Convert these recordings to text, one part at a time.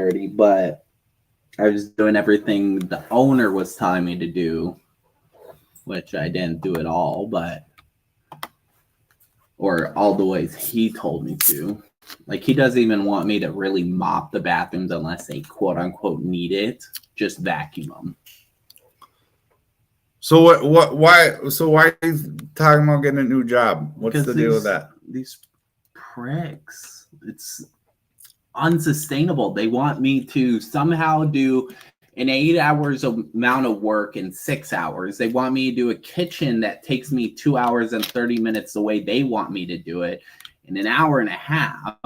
dirty, but I was doing everything the owner was telling me to do, which I didn't do at all, or all the ways he told me to. Like, he doesn't even want me to really mop the bathrooms unless they quote unquote need it. Just vacuum them. So why are you talking about getting a new job? What's the deal with that? These pricks. It's unsustainable. They want me to somehow do an 8 hours amount of work in 6 hours. They want me to do a kitchen that takes me 2 hours and 30 minutes the way they want me to do it in an hour and a half.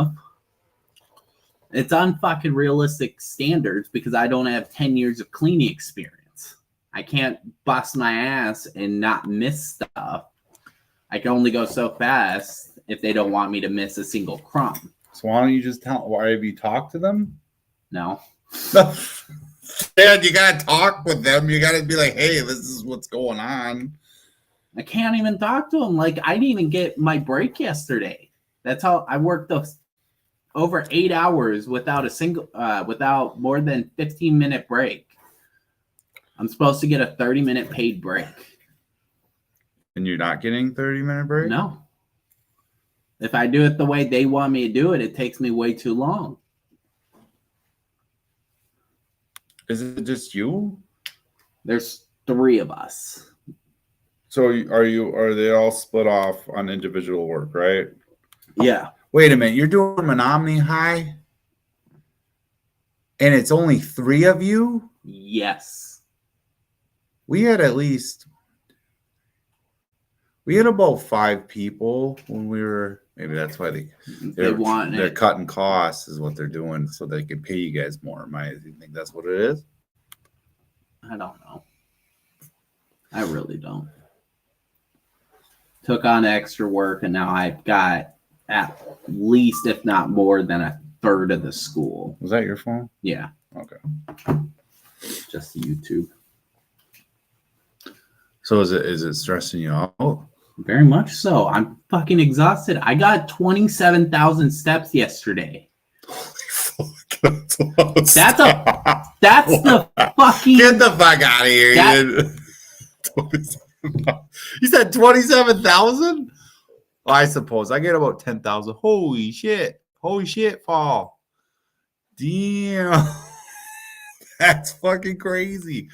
It's unfucking realistic standards because I don't have 10 years of cleaning experience. I can't bust my ass and not miss stuff. I can only go so fast if they don't want me to miss a single crumb. So why don't you just why have you talked to them? No. Dad, you gotta talk with them. You gotta be like, hey, this is what's going on. I can't even talk to them. Like, I didn't even get my break yesterday. That's how I worked over 8 hours without more than 15-minute break. I'm supposed to get a 30-minute paid break. And you're not getting 30-minute break? No. If I do it the way they want me to do it, it takes me way too long. Is it just you? There's 3 of us. So are they all split off on individual work, right? Yeah. Wait a minute, you're doing Menominee High? And it's only 3 of you? Yes. We had about 5 people when we were. Maybe that's why they're cutting costs is what they're doing so they can pay you guys more. You think that's what it is? I don't know. I really don't. Took on extra work and now I've got at least, if not more than a third of the school. Was that your phone? Yeah. Okay. Just YouTube. So is it stressing you out? Very much so. I'm fucking exhausted. I got 27,000 steps yesterday. That's the fucking. Get the fuck out of here. You said 27,000? I suppose I get about 10,000. Holy shit, Paul. Damn. That's fucking crazy.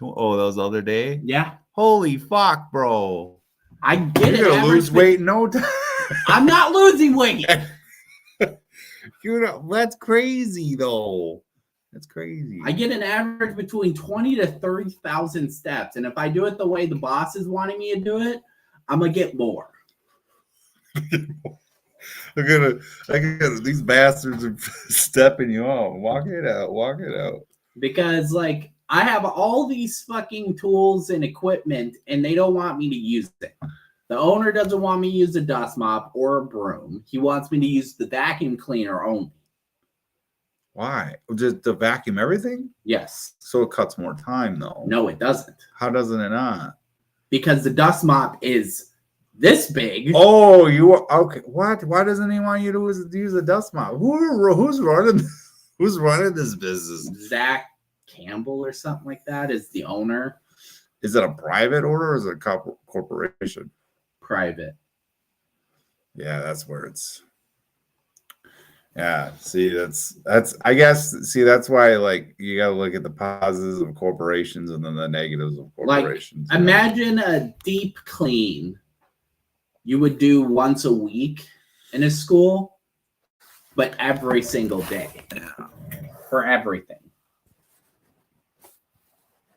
Oh, that was the other day? Yeah. Holy fuck, bro. I get it. You're going to lose weight in no time. I'm not losing weight. That's crazy, though. That's crazy. I get an average between 20 to 30,000 steps. And if I do it the way the boss is wanting me to do it, I'm going to get more. These bastards are stepping you on. Walk it out. Because, like, I have all these fucking tools and equipment, and they don't want me to use it. The owner doesn't want me to use a dust mop or a broom. He wants me to use the vacuum cleaner only. Why? Just to vacuum everything? Yes. So it cuts more time, though. No, it doesn't. How doesn't it not? Because the dust mop is this big. Oh, okay? What? Why doesn't he want you to use a dust mop? Who's running this business? Zach Campbell or something like that is the owner. Is it a private order or is it a corporation? Private. Yeah, that's where it's. Yeah, see, that's I guess. See, that's why like you got to look at the positives of corporations and then the negatives of corporations. Like, imagine a deep clean you would do once a week in a school, but every single day for everything.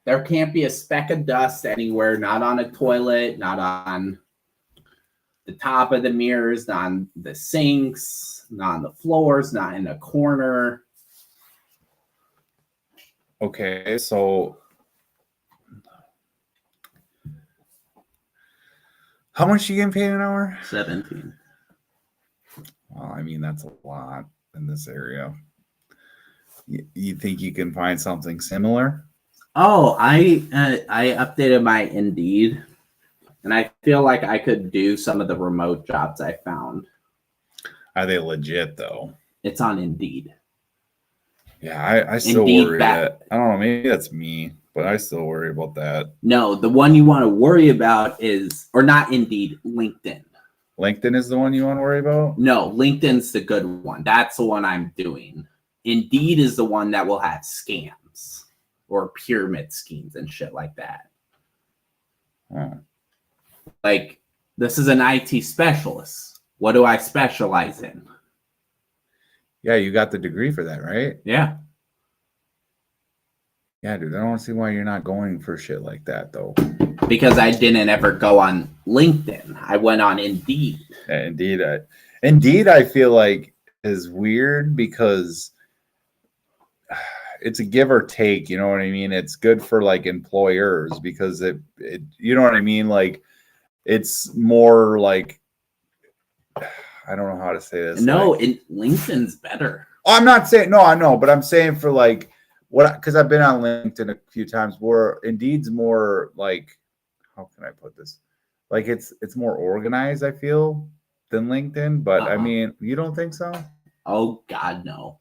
There can't be a speck of dust anywhere, not on a toilet, not on the top of the mirrors, not on the sinks, not on the floors, not in a corner. Okay, so how much are you getting paid an hour? 17. Well, I mean, that's a lot in this area. You think you can find something similar? Oh, I updated my Indeed, and I feel like I could do some of the remote jobs I found. Are they legit, though? It's on Indeed. Yeah, I still Indeed worry that. I don't know. Maybe that's me, but I still worry about that. No, the one you want to worry about is, or not Indeed, LinkedIn. LinkedIn is the one you want to worry about? No, LinkedIn's the good one. That's the one I'm doing. Indeed is the one that will have scams or pyramid schemes and shit like that. Huh. Like, this is an IT specialist. What do I specialize in? Yeah, you got the degree for that, right? Yeah. Yeah, dude. I don't see why you're not going for shit like that, though. Because I didn't ever go on LinkedIn. I went on Indeed. Yeah, Indeed, I feel like is weird because it's a give or take. You know what I mean? It's good for like employers because it you know what I mean? Like it's more like I don't know how to say this. No, like, LinkedIn's better. Oh, I'm not saying no, I know, but I'm saying for like what because I've been on LinkedIn a few times where Indeed's more like how can I put this? Like it's more organized, I feel, than LinkedIn. But I mean, you don't think so? Oh God, no.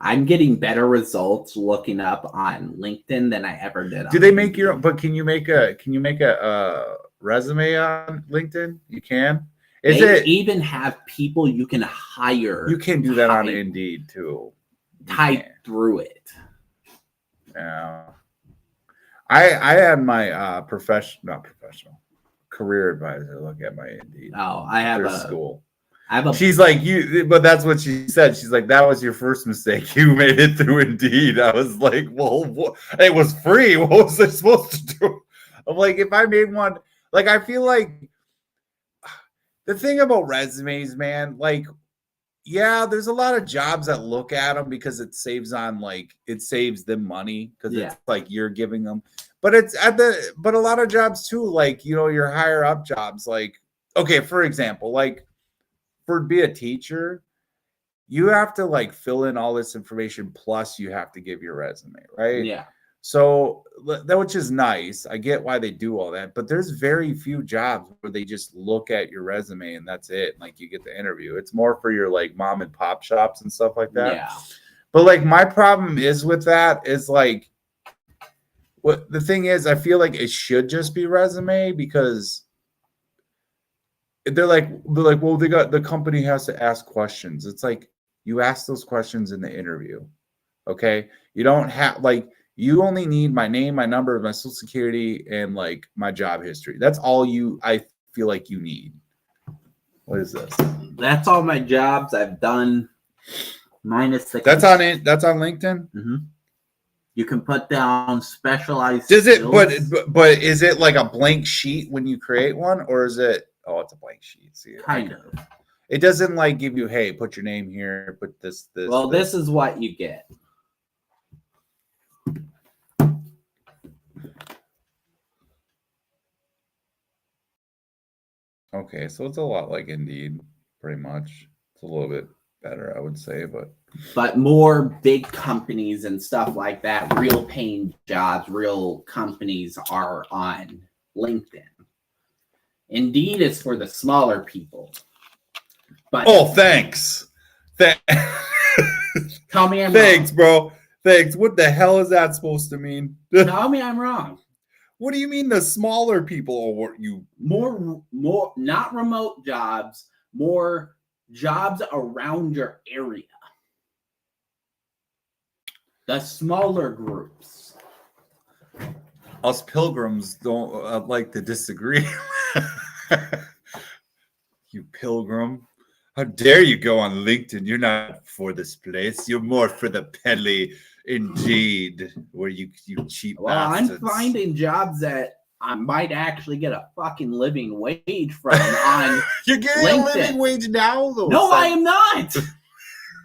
I'm getting better results looking up on LinkedIn than I ever did. Do they make your? But can you make a resume on LinkedIn? You can. They even have people you can hire. You can do that on Indeed too. Type through it. Yeah. I had my not professional career advisor look at my Indeed. Oh, I have a school. I have a. She's like you, but that's what she said. She's like, that was your first mistake. You made it through Indeed. I was like, well, it was free. What was I supposed to do? I'm like, if I made one, like, I feel like the thing about resumes, man, like, yeah, there's a lot of jobs that look at them because it saves them money because it's like you're giving them, but but a lot of jobs too, like, you know, your higher up jobs, like, okay, for example, like for be a teacher, you have to like fill in all this information plus you have to give your resume, right? Yeah. So that, which is nice. I get why they do all that, but there's very few jobs where they just look at your resume and that's it. Like you get the interview. It's more for your like mom and pop shops and stuff like that. Yeah. But like my problem is with that is like what the thing is, I feel like it should just be resume because they're like, well, the company has to ask questions. It's like you ask those questions in the interview. Okay. You don't have like you only need my name, my number, my social security, and like my job history. That's all I feel like you need. What is this? That's all my jobs I've done. Minus the. That's on it. That's on LinkedIn. Mm-hmm. You can put down specialized. Does it? Skills. But is it like a blank sheet when you create one, or is it? Oh, it's a blank sheet. See, kind of. It doesn't like give you, hey, put your name here, put this. Well, this is what you get. Okay, so it's a lot like Indeed, pretty much. It's a little bit better, I would say, but more big companies and stuff like that, real paying jobs, real companies are on LinkedIn. Indeed is for the smaller people. But thanks. Tell me I'm thanks, wrong. Bro. Thanks. What the hell is that supposed to mean? Tell me I'm wrong. What do you mean the smaller people or you more not remote jobs, more jobs around your area. The smaller groups. Us pilgrims don't like to disagree. You pilgrim. How dare you go on LinkedIn? You're not for this place. You're more for the Pedley Indeed, where you cheap bastards. I'm finding jobs that I might actually get a fucking living wage from on You're getting LinkedIn. a living wage now, though. No, I am not.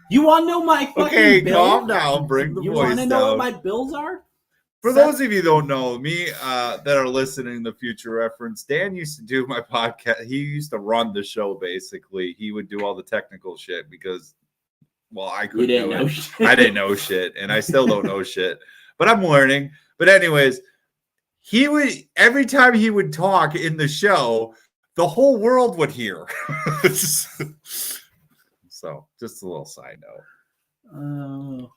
You want to know my fucking bills? Calm down. Bring the voice down. You want to know what my bills are? For those of you who don't know me that are listening to Future Reference, Dan used to do my podcast. He used to run the show, basically. He would do all the technical shit because, well, I couldn't do it. I didn't know shit, and I still don't know shit. But I'm learning. But anyways, he would every time he would talk in the show, the whole world would hear. So, just a little side note.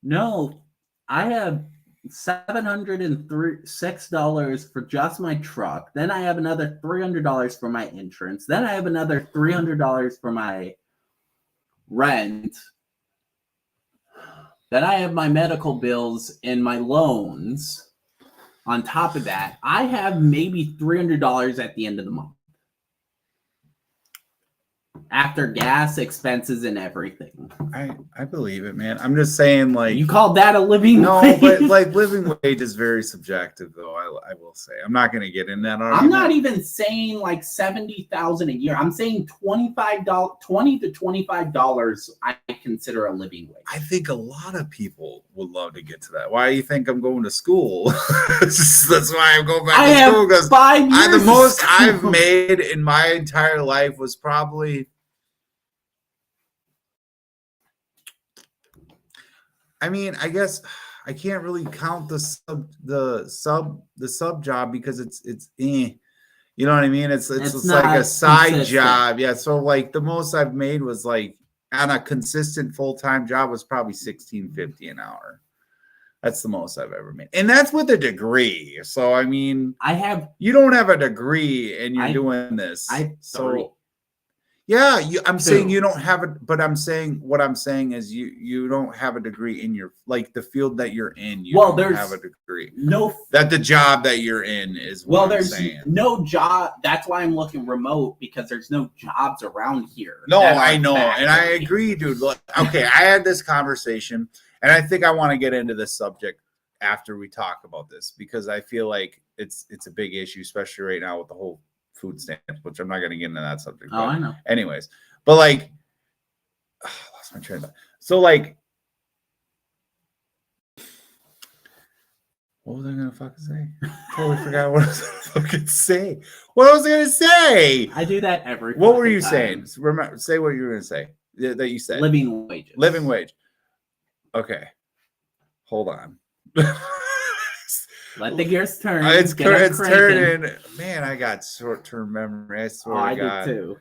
No, I have $706 for just my truck. Then I have another $300 for my insurance. Then I have another $300 for my rent. Then I have my medical bills and my loans. On top of that, I have maybe $300 at the end of the month. After gas, expenses, and everything. I believe it, man. I'm just saying, like, you called that a living wage? but like living wage is very subjective, though. I will say, I'm not going to get in that argument. I'm not even saying like $70,000 a year. I'm saying $20 to $25. I consider a living wage. I think a lot of people would love to get to that. Why do you think I'm going to school? That's why I'm going back to school, because 5 years. The most I've made in my entire life was probably. I mean, I guess I can't really count the sub job because it's you know what I mean? It's like a side consistent job. Yeah. So like the most I've made was like on a consistent full-time job was probably $16.50 an hour. That's the most I've ever made. And that's with a degree. So I mean, you don't have a degree and you're doing this. Yeah, I'm saying you don't have it, but I'm saying what I'm saying is you don't have a degree in your, like, the field that you're in. You don't have a degree. That the job that you're in is what I'm saying. No job. That's why I'm looking remote, because there's no jobs around here. No, I know, and I agree, dude. Look, okay, I had this conversation, and I think I want to get into this subject after we talk about this, because I feel like it's a big issue, especially right now with the whole food stamps, which I'm not going to get into that subject. I know. Anyways, but like, I lost my train of thought. So like, what was I going to fucking say? Totally forgot what I was going to fucking say. What was I going to say? I do that every. What were you saying? Remember, say what you were going to say. That you said. Living wages. Living wage. Okay. Hold on. Let the gears turn. It's turning. Man, I got short-term memory. I swear to God. I do too.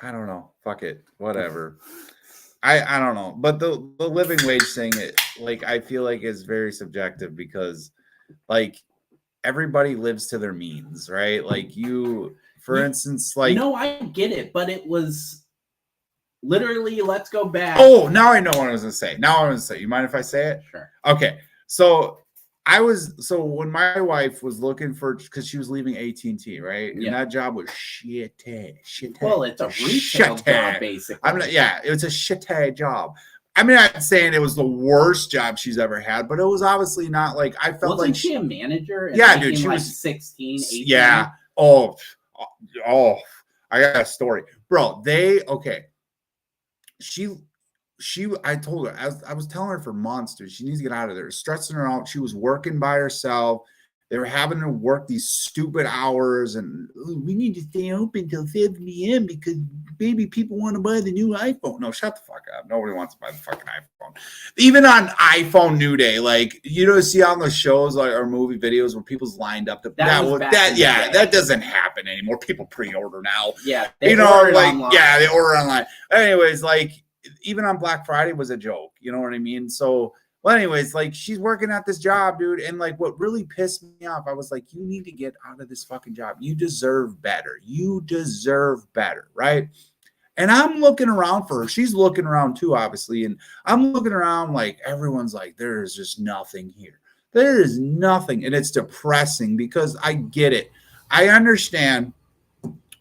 I don't know. Fuck it. Whatever. I don't know. But the living wage thing, like, I feel like is very subjective, because like everybody lives to their means, right? Like you, for instance, like. No, I get it, but it was. Literally, let's go back. Oh, now I know what I was going to say. You mind if I say it? Sure. Okay. So when my wife was looking for, because she was leaving AT&T, right? And that job was shit. Well, it's a retail job, basically. It's a shit job. I'm not saying it was the worst job she's ever had, but it was obviously not like, I felt Wasn't like she a manager? Yeah, dude. She like was 16, 18. Yeah. Oh, I got a story. Bro, I told her, I was telling her for months, dude, she needs to get out of there. It was stressing her out. She was working by herself. They were having to work these stupid hours, and we need to stay open till 7 p.m. because baby people want to buy the new iPhone. No, shut the fuck up. Nobody wants to buy the fucking iPhone. Even on iPhone New Day, like, you know, see on the shows like or movie videos where people's lined up to that doesn't happen anymore. People pre-order now. Yeah, they order online. Anyways, like, even on Black Friday was a joke. You know what I mean? So. Well, anyways, like, she's working at this job, dude. And like, what really pissed me off, I was like, you need to get out of this fucking job. You deserve better. Right? And I'm looking around for her. She's looking around too, obviously. And I'm looking around like everyone's like, there is just nothing here. There is nothing. And it's depressing, because I get it. I understand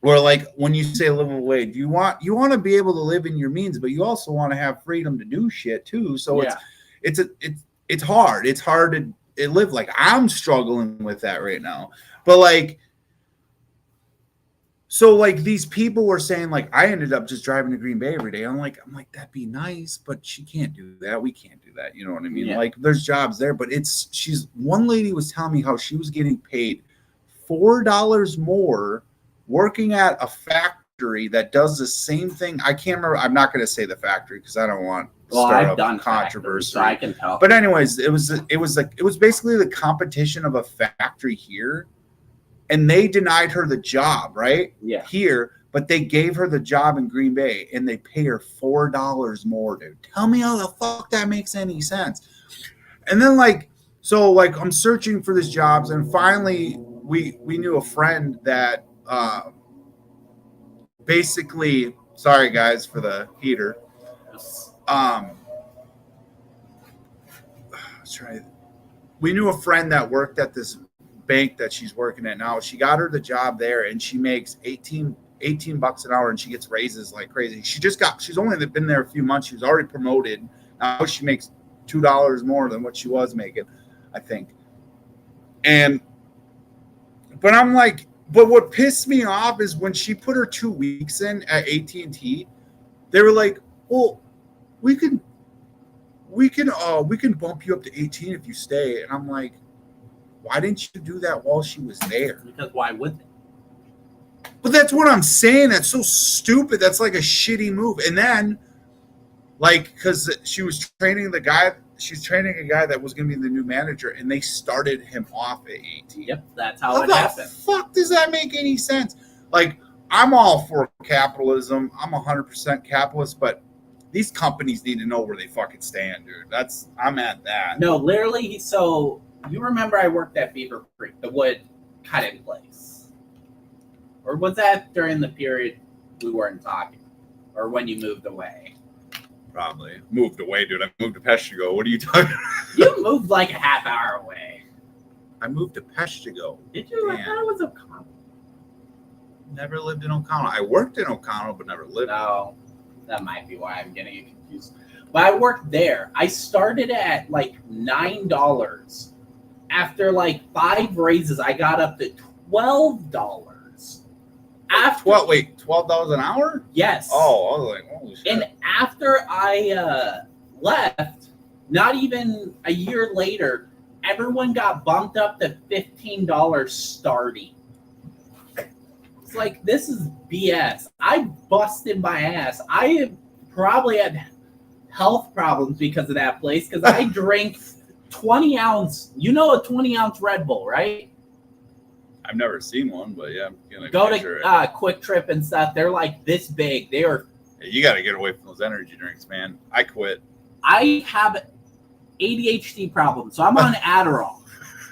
where, like, when you say living wage, you want to be able to live in your means, but you also want to have freedom to do shit too. So it's hard. It's hard to live. Like, I'm struggling with that right now. But like, so like these people were saying, like, I ended up just driving to Green Bay every day. I'm like, that'd be nice, but she can't do that. We can't do that. You know what I mean? Yeah. Like, there's jobs there, but one lady was telling me how she was getting paid $4 more working at a factory that does the same thing. I can't remember. I'm not going to say the factory because I don't want I've done controversy. So I can tell. But anyways, it was basically the competition of a factory here, and they denied her the job, right? Yeah. Here, but they gave her the job in Green Bay and they pay her $4 more, dude. Tell me how the fuck that makes any sense. And then I'm searching for these jobs, and finally we knew a friend that basically, sorry guys for the heater. We knew a friend that worked at this bank that she's working at now. She got her the job there, and she makes 18 bucks an hour, and she gets raises like crazy. She's only been there a few months. She was already promoted. Now she makes $2 more than what she was making, I think. But I'm like, but what pissed me off is when she put her 2 weeks in at AT&T, they were like, well, we can bump you up to 18 if you stay. And I'm like, why didn't you do that while she was there? Because why would they? But that's what I'm saying. That's so stupid. That's like a shitty move. And then, because she was training she's training a guy that was going to be the new manager, and they started him off at 18. Yep, that's how it happened. Fuck, does that make any sense? I'm all for capitalism. I'm 100% capitalist, but these companies need to know where they fucking stand, dude. I'm at that. No, literally. So you remember I worked at Beaver Creek, the wood cutting place, or was that during the period we weren't talking, or when you moved away? Probably moved away, dude. I moved to Peshtigo. What are you talking about? You moved like a half hour away. I moved to Peshtigo. Did you? I thought it was O'Connell. Never lived in O'Connell. I worked in O'Connell, but never lived. No, that might be why I'm getting it confused. But I worked there. I started at $9. After 5 raises, I got up to $12. After $12 an hour? Yes. Oh, I was like, holy shit. And after I left, not even a year later, everyone got bumped up to $15 starting. It's like, this is BS. I busted my ass. I probably had health problems because of that place, because I drink 20 ounce, a 20-ounce Red Bull, right? I've never seen one, but yeah. Go to Quick Trip and stuff. They're like this big. They are. You got to get away from those energy drinks, man. I quit. I have ADHD problems, so I'm on Adderall.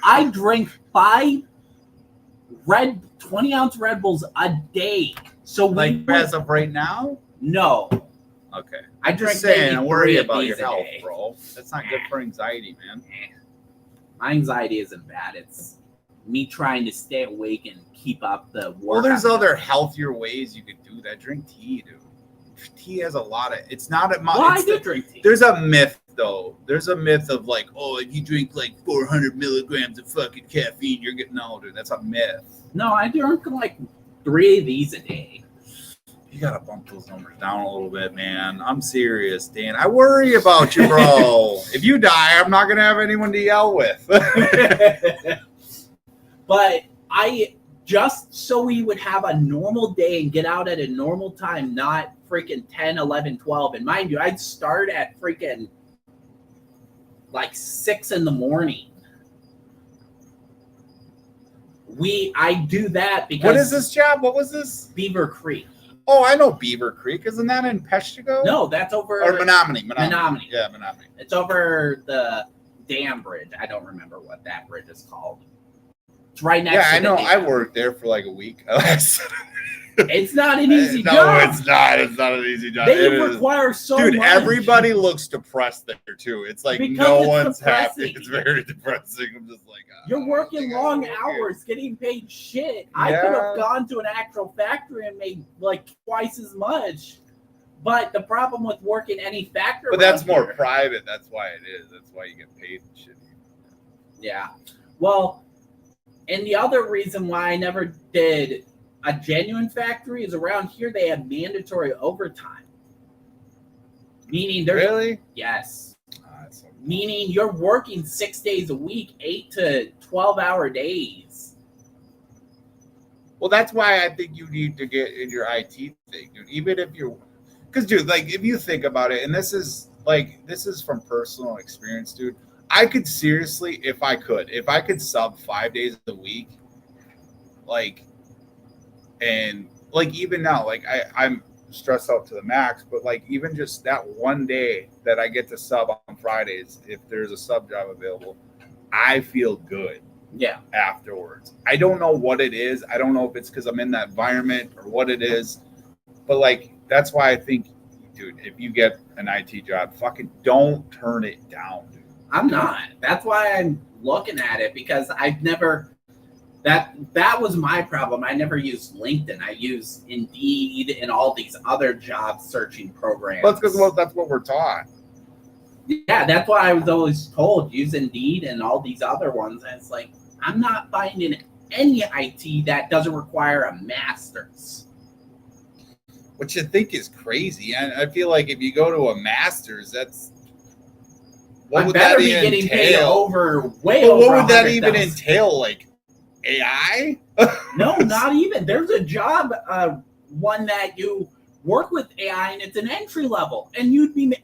I drink 5 20-ounce Red Bulls a day. So as of right now? No. Okay. I drink. Just saying, I worry about your health, day. bro. That's not good for anxiety, man. My anxiety isn't bad. It's me trying to stay awake and keep up the work. Well, there's other healthier ways you could do that. Drink tea, dude. Tea has a lot of. It's not a. Well, I do drink tea. There's a myth, though. There's a myth of if you drink 400 milligrams of fucking caffeine, you're getting older. That's a myth. No, I drink 3 of these a day. You gotta bump those numbers down a little bit, man. I'm serious, Dan. I worry about you, bro. If you die, I'm not gonna have anyone to yell with. But just so we would have a normal day and get out at a normal time, not freaking 10, 11, 12. And mind you, I'd start at freaking 6 in the morning. I do that because. What is this job? What was this? Beaver Creek. Oh, I know Beaver Creek. Isn't that in Peshtigo? No, that's over. Or Menominee. Menominee. Yeah, Menominee. It's over the dam bridge. I don't remember what that bridge is called. It's right next to I know. dam. I worked there for a week. It's not an easy job. No, it's not. It's not an easy job. They require so much. Dude, everybody looks depressed there, too. It's no one's happy. It's very depressing. I'm just you're working long hours, getting paid shit. Yeah. I could have gone to an actual factory and made twice as much. But the problem with working any factory. But that's more private. That's why it is. That's why you get paid and shit. Yeah. Well, and the other reason why I never did a genuine factory is around here they have mandatory overtime. Meaning there's. Really? Yes. Meaning you're working 6 days a week, 8 to 12-hour days. Well, that's why I think you need to get in your IT thing, dude. Even if you're, because, dude, if you think about it, and this is from personal experience, dude. I could seriously, if I could sub 5 days a week, and like even now, like I'm stressed out to the max, but like even just that one day that I get to sub on Fridays, if there's a sub job available, I feel good Yeah. afterwards. I don't know what it is. I don't know if it's because I'm in that environment or what it is, but like that's why I think, dude, if you get an IT job, fucking don't turn it down, dude. I'm not. That's why I'm looking at it, because I've never that was my problem. I never used LinkedIn. I used Indeed and all these other job searching programs. Well, because that's what we're taught. Yeah, that's why I was always told, use Indeed and all these other ones. And it's like, I'm not finding any IT that doesn't require a master's. Which I think is crazy. And I feel like if you go to a master's, that's I better be getting paid over what would that even entail? Like AI? No, not even. There's a job, one that you work with AI, and it's an entry level, and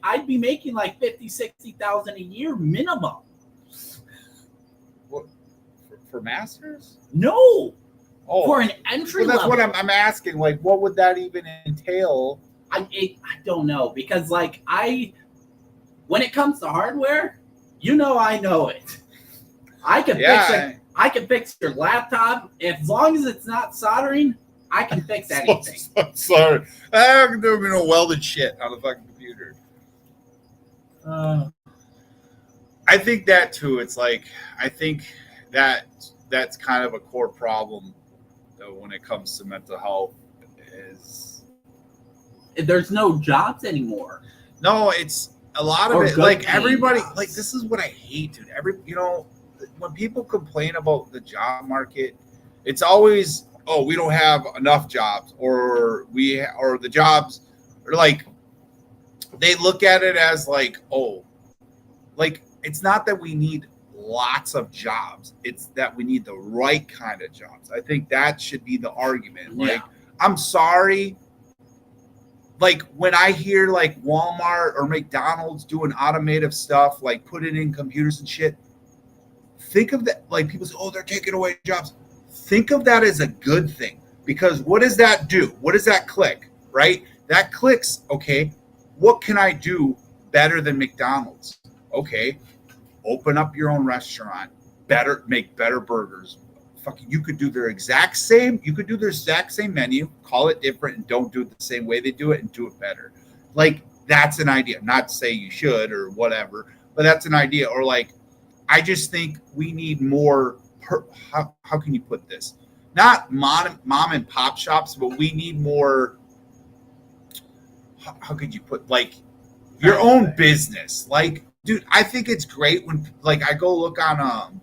I'd be making like 50,000-60,000 a year minimum. What, for masters? No. Oh, for an entry well, that's level. what I'm asking. Like, what would that even entail? I don't know, because like when it comes to hardware, I know it. I can fix it. I can fix your laptop as long as it's not soldering. I can fix anything. Sorry, I can do welded shit on a fucking computer. I think that too. It's like I think that's kind of a core problem when it comes to mental health. Is there's no jobs anymore. No, it's a lot of it. Like everybody, jobs. Like this is what I hate, dude. When people complain about the job market, it's always, oh, we don't have enough jobs, or the jobs, or like they look at it as like, oh, like it's not that we need lots of jobs, it's that we need the right kind of jobs. I think that should be the argument. Like, I'm sorry, like when I hear like Walmart or McDonald's doing automated stuff, like putting in computers and shit, think of that, like people say, oh, they're taking away jobs. Think of that as a good thing, because what does that do? What does that click, right? That clicks, okay, what can I do better than McDonald's? Okay, open up your own restaurant, make better burgers. Fucking, you could do their exact same menu, call it different, and don't do it the same way they do it, and do it better. Like, that's an idea. Not to say you should or whatever, but that's an idea. Or like, I just think we need more. How can you put this? Not mom and pop shops, but we need more. How could you put, like, your own business? Like, dude, I think it's great when, like, I go look on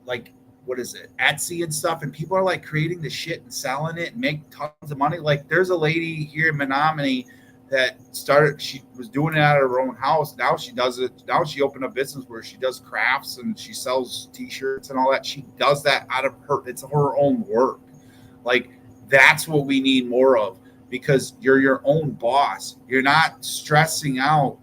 like, what is it, Etsy and stuff, and people are like creating the shit and selling it and make tons of money. Like, there's a lady here in Menominee that she was doing it out of her own house. Now she does it. Now she opened a business where she does crafts and she sells t-shirts and all that. She does that out of it's her own work. Like, that's what we need more of, because you're your own boss. You're not stressing out.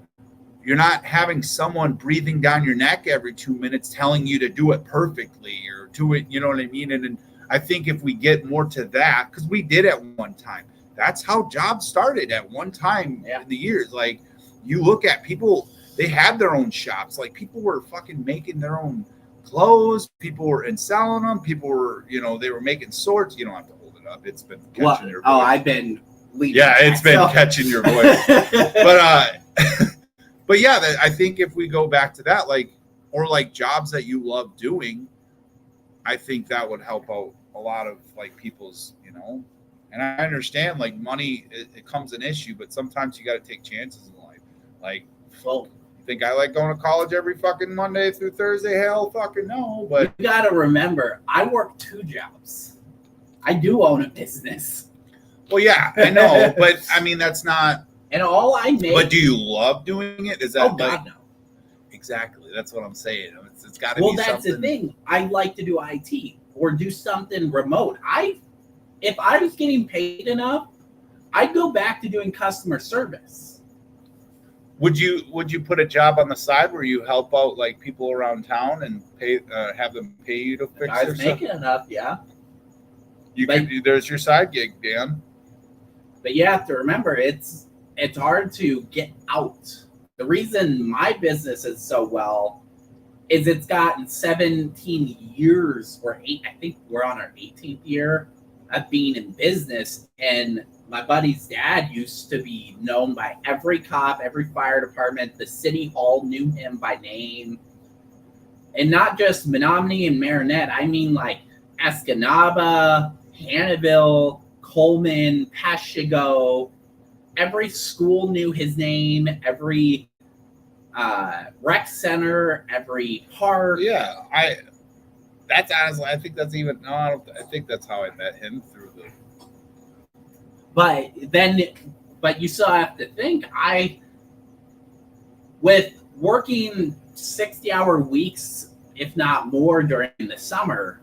You're not having someone breathing down your neck every 2 minutes telling you to do it perfectly or do it, you know what I mean? And I think if we get more to that, because we did at one time, that's how jobs started at one time in the years. Like, you look at people, they had their own shops. Like, people were fucking making their own clothes. People were selling them. People were, they were making swords. You don't have to hold it up. It's been catching your voice. Oh, I've been leading. Yeah, it's been catching your voice. But yeah, I think if we go back to that, like, or like jobs that you love doing, I think that would help out a lot of like people's, and I understand like money, it comes an issue, but sometimes you got to take chances in life. Like, well, you think I like going to college every fucking Monday through Thursday? Hell fucking no. But you got to remember, I work 2 jobs. I do own a business. Well, yeah, I know, but I mean, that's not. And all I make. But do you love doing it? Is that? Oh, God, no. Exactly. That's what I'm saying. It's got to be. Well, that's the thing. I like to do IT or do something remote. If I was getting paid enough, I'd go back to doing customer service. Would you put a job on the side where you help out like people around town and have them pay you to fix their stuff? I was making enough, yeah. There's your side gig, Dan. But you have to remember, it's hard to get out. The reason my business is so well is it's gotten 17 years or 8. I think we're on our 18th year of being in business. And my buddy's dad used to be known by every cop, every fire department. The city hall knew him by name. And not just Menominee and Marinette. I mean, like Escanaba, Hannahville, Coleman, Pashigo. Every school knew his name. Every rec center, every park. Yeah, that's honestly, I think that's even, no, I think that's how I met him through the. But you still have to think, with working 60-hour weeks, if not more during the summer,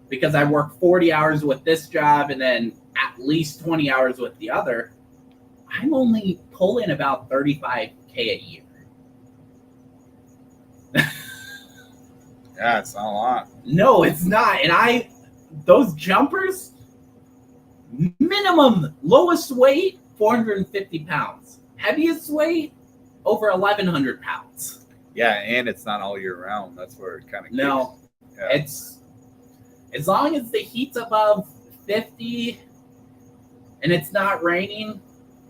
because I work 40 hours with this job and then at least 20 hours with the other, I'm only pulling about $35K a year. Yeah, it's not a lot. No, it's not. And those jumpers, minimum lowest weight, 450 pounds. Heaviest weight, over 1,100 pounds. Yeah, and it's not all year round. That's where it kind of No, yeah. It's as long as the heat's above 50 and it's not raining,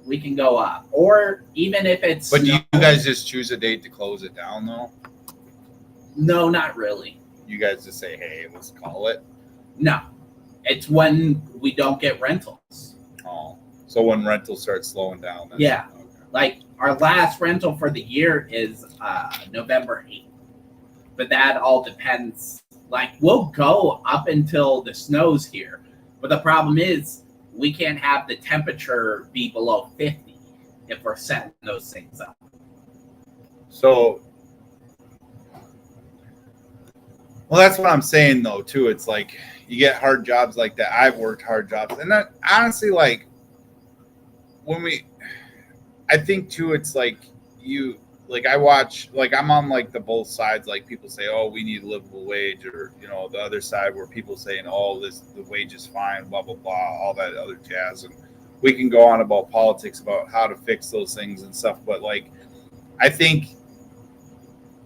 we can go up. Or even if it's But do you guys just choose a date to close it down, though? No, not really. You guys just say, hey, let's call it? No. It's when we don't get rentals. Oh. So when rentals start slowing down. Yeah. Okay. Like our last rental for the year is November 8th. But that all depends. Like we'll go up until the snow's here. But the problem is we can't have the temperature be below 50 if we're setting those things up. So, well, that's what I'm saying, though, too. It's like you get hard jobs like that. I've worked hard jobs. And that, honestly, like, I think, too, it's like I watch, like, I'm on, like, the both sides. Like, people say, oh, we need a livable wage. Or, the other side where people saying, oh, the wage is fine, blah, blah, blah, all that other jazz. And we can go on about politics, about how to fix those things and stuff. But, like, I think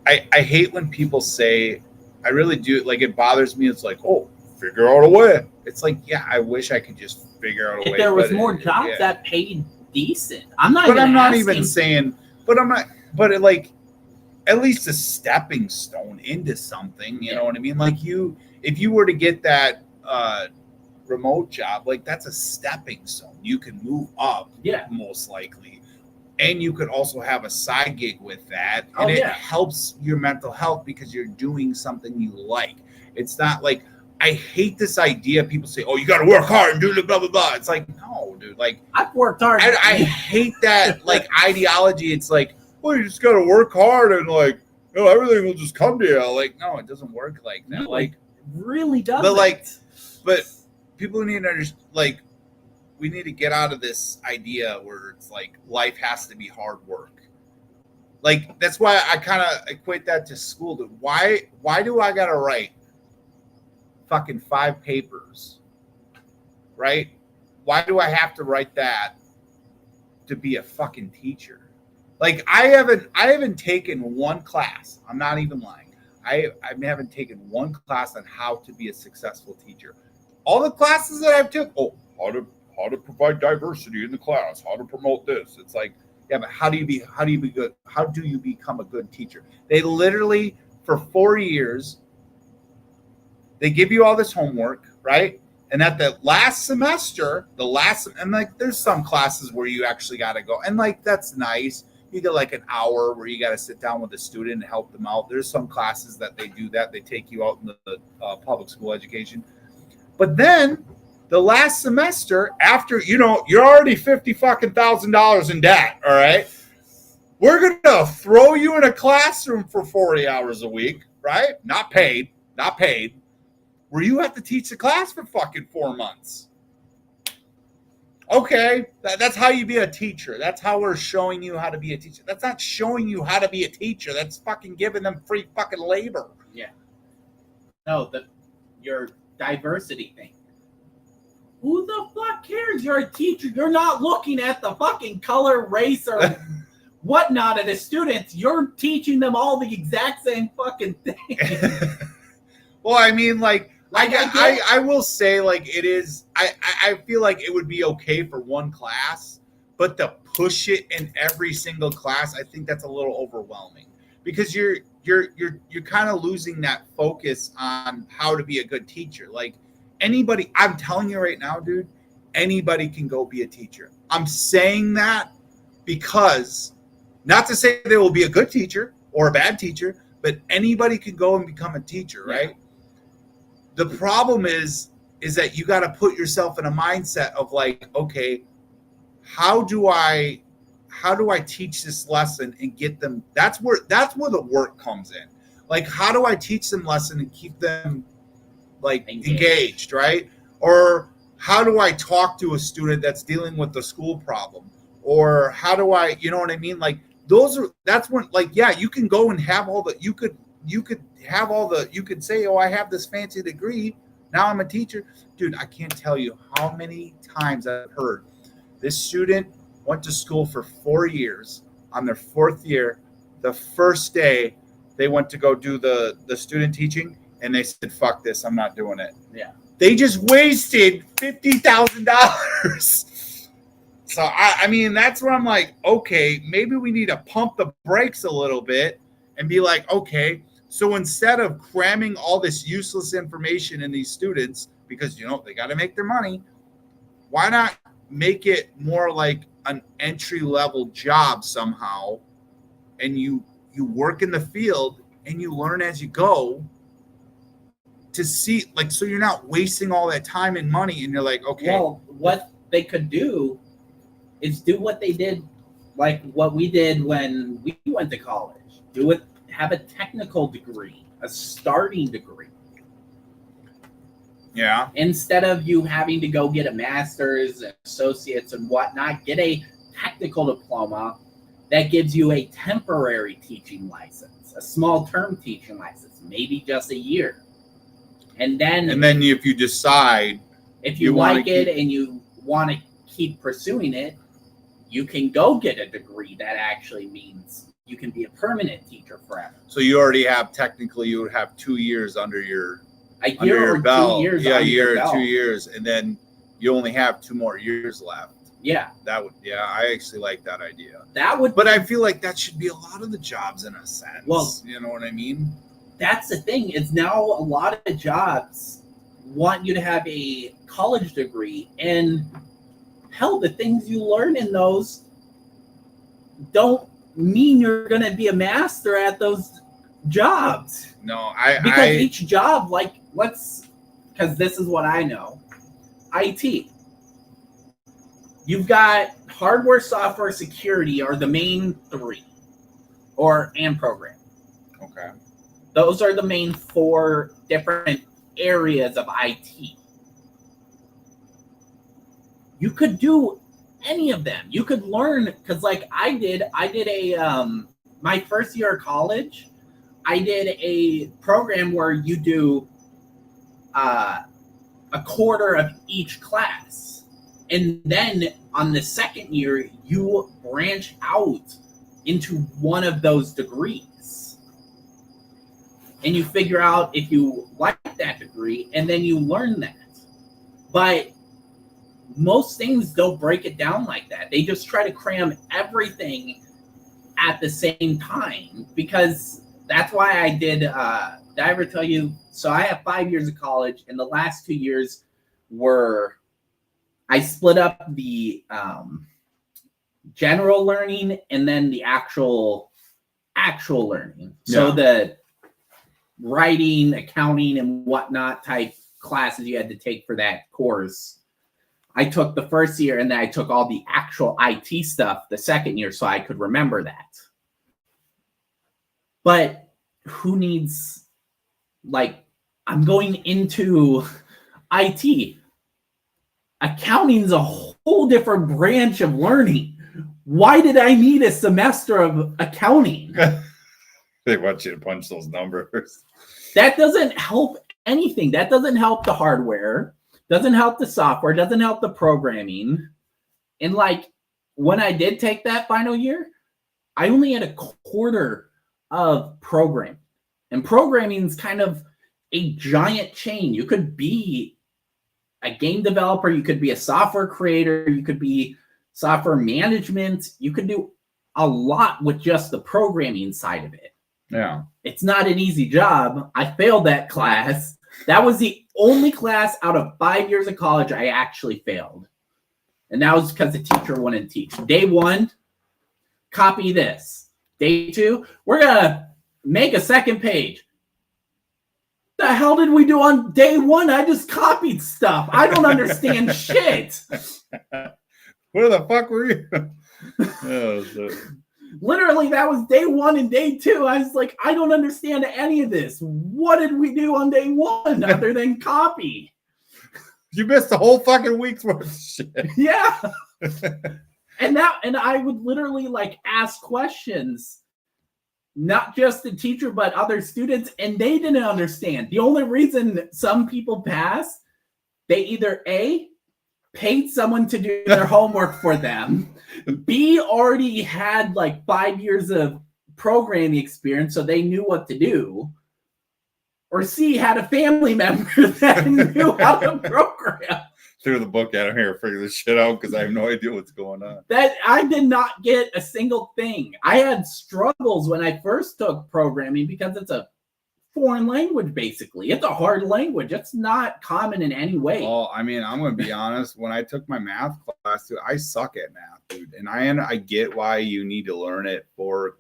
I hate when people say, I really do, like, it bothers me. It's like, oh, figure out a way. It's like, yeah, I wish I could just figure out a way. If there was more jobs that paid decent. I'm not even saying, but it, like, at least a stepping stone into something, you know what I mean? Like if you were to get that remote job, like that's a stepping stone. You can move up, most likely. And you could also have a side gig with that. And it helps your mental health because you're doing something you like. It's not like, I hate this idea. People say, oh, you got to work hard and do the blah, blah, blah. It's like, no, dude. Like, I've worked hard. I hate that, like, ideology. It's like, well, you just got to work hard and, like, everything will just come to you. Like, no, it doesn't work like that. No, like, really doesn't. But people need to understand, like, we need to get out of this idea where it's like life has to be hard work. Like, that's why I kind of equate that to school. Why do I got to write fucking 5 papers, right? Why do I have to write that to be a fucking teacher? Like, I haven't taken one class. I'm not even lying. I haven't taken one class on how to be a successful teacher. All the classes that I've took, how to provide diversity in the class, how to promote this. It's like, yeah, but how do you be good? How do you become a good teacher? They literally, for 4 years, they give you all this homework, right? And at the last semester, and like, there's some classes where you actually got to go. And like, that's nice. You get like an hour where you got to sit down with a student and help them out. There's some classes that they do that. They take you out in the public school education. But then the last semester, after, you're already $50,000 in debt, all right? We're going to throw you in a classroom for 40 hours a week, right? Not paid, where you have to teach the class for fucking 4 months. Okay, that's how you be a teacher. That's how we're showing you how to be a teacher. That's not showing you how to be a teacher. That's fucking giving them free fucking labor. Yeah. No, your diversity thing. Who the fuck cares? You're a teacher. You're not looking at the fucking color, race, or whatnot of the students. You're teaching them all the exact same fucking thing. Well, I mean, like I will say, like, it is. I feel like it would be okay for one class, but to push it in every single class, I think that's a little overwhelming because you're kind of losing that focus on how to be a good teacher. Like anybody, I'm telling you right now, dude, anybody can go be a teacher. I'm saying that because not to say they will be a good teacher or a bad teacher, but anybody can go and become a teacher, right? Yeah. The problem is that you got to put yourself in a mindset of like, okay, how do I teach this lesson and get them? That's where the work comes in. Like, how do I teach them lesson and keep them like engaged, right? Or how do I talk to a student that's dealing with a school problem? Or how do I, you know what I mean? Like that's when, like, yeah, you can go and have all the, you could say, oh, I have this fancy degree. Now I'm a teacher. Dude, I can't tell you how many times I've heard this student went to school for 4 years. On their 4th year, the first day they went to go do the student teaching, and they said, fuck this, I'm not doing it. Yeah. They just wasted $50,000. So, I mean, that's where I'm like, okay, maybe we need to pump the brakes a little bit and be like, okay, so instead of cramming all this useless information in these students, because, you know, they got to make their money, why not make it more like an entry-level job somehow, and you work in the field and you learn as you go to see, like, so you're not wasting all that time and money, and you're like, okay. Well, what they could do is do what they did, like what we did when we went to college. Do it, have a technical degree, a starting degree. Yeah. Instead of you having to go get a master's, associates, and whatnot, get a technical diploma that gives you a temporary teaching license, a small term teaching license, maybe just a year. And then if you decide, if you like it and you want to keep pursuing it, you can go get a degree that actually means you can be a permanent teacher forever. So you already have, technically, you would have 2 years under your belt. 2 years. Yeah, a year or 2 years, and then you only have 2 more years left. Yeah. I actually like that idea. But I feel like that should be a lot of the jobs in a sense. Well, you know what I mean? That's the thing, is now a lot of jobs want you to have a college degree, and hell, the things you learn in those don't mean you're going to be a master at those jobs. No, because each job, like, because this is what I know. IT. You've got hardware, software, security are the main 3, and program. Okay. Those are the main 4 different areas of IT. You could do any of them. You could learn, because like I did my first year of college, I did a program where you do a quarter of each class. And then on the second year, you branch out into one of those degrees. And you figure out if you like that degree, and then you learn that. But most things don't break it down like that. They just try to cram everything at the same time, because that's why I did, did I ever tell you? So I have 5 years of college, and the last 2 years I split up the general learning and then the actual learning. Yeah. So the writing, accounting, and whatnot type classes you had to take for that course, I took the first year, and then I took all the actual IT stuff the second year so I could remember that. But who needs, like, I'm going into IT. Accounting's a whole different branch of learning. Why did I need a semester of accounting? They want you to punch those numbers. That doesn't help anything. That doesn't help the hardware. Doesn't help the software, doesn't help the programming. And like when I did take that final year, I only had a quarter of programming. And programming is kind of a giant chain. You could be a game developer, you could be a software creator, you could be software management, you could do a lot with just the programming side of it. Yeah. It's not an easy job. I failed that class. That was the only class out of 5 years of college I actually failed. And that was because the teacher wouldn't teach. Day 1, copy this. Day 2, we're going to make a second page. The hell did we do on day 1? I just copied stuff. I don't understand shit. Where the fuck were you? Oh, Literally, that was day 1 and day 2. I was like, I don't understand any of this. What did we do on day 1 other than copy? You missed the whole fucking week's worth of shit. Yeah. And I would literally like ask questions, not just the teacher, but other students, and they didn't understand. The only reason some people pass, they either A, paid someone to do their homework for them, B, already had like 5 years of programming experience, so they knew what to do, or C, had a family member that knew how to program. Threw the book at him here, figure this shit out because I have no idea what's going on. That I did not get a single thing. I had struggles when I first took programming because it's a foreign language, basically. It's a hard language. It's not common in any way. Well, I mean, I'm going to be honest. When I took my math class, dude, I suck at math, dude. And I get why you need to learn it for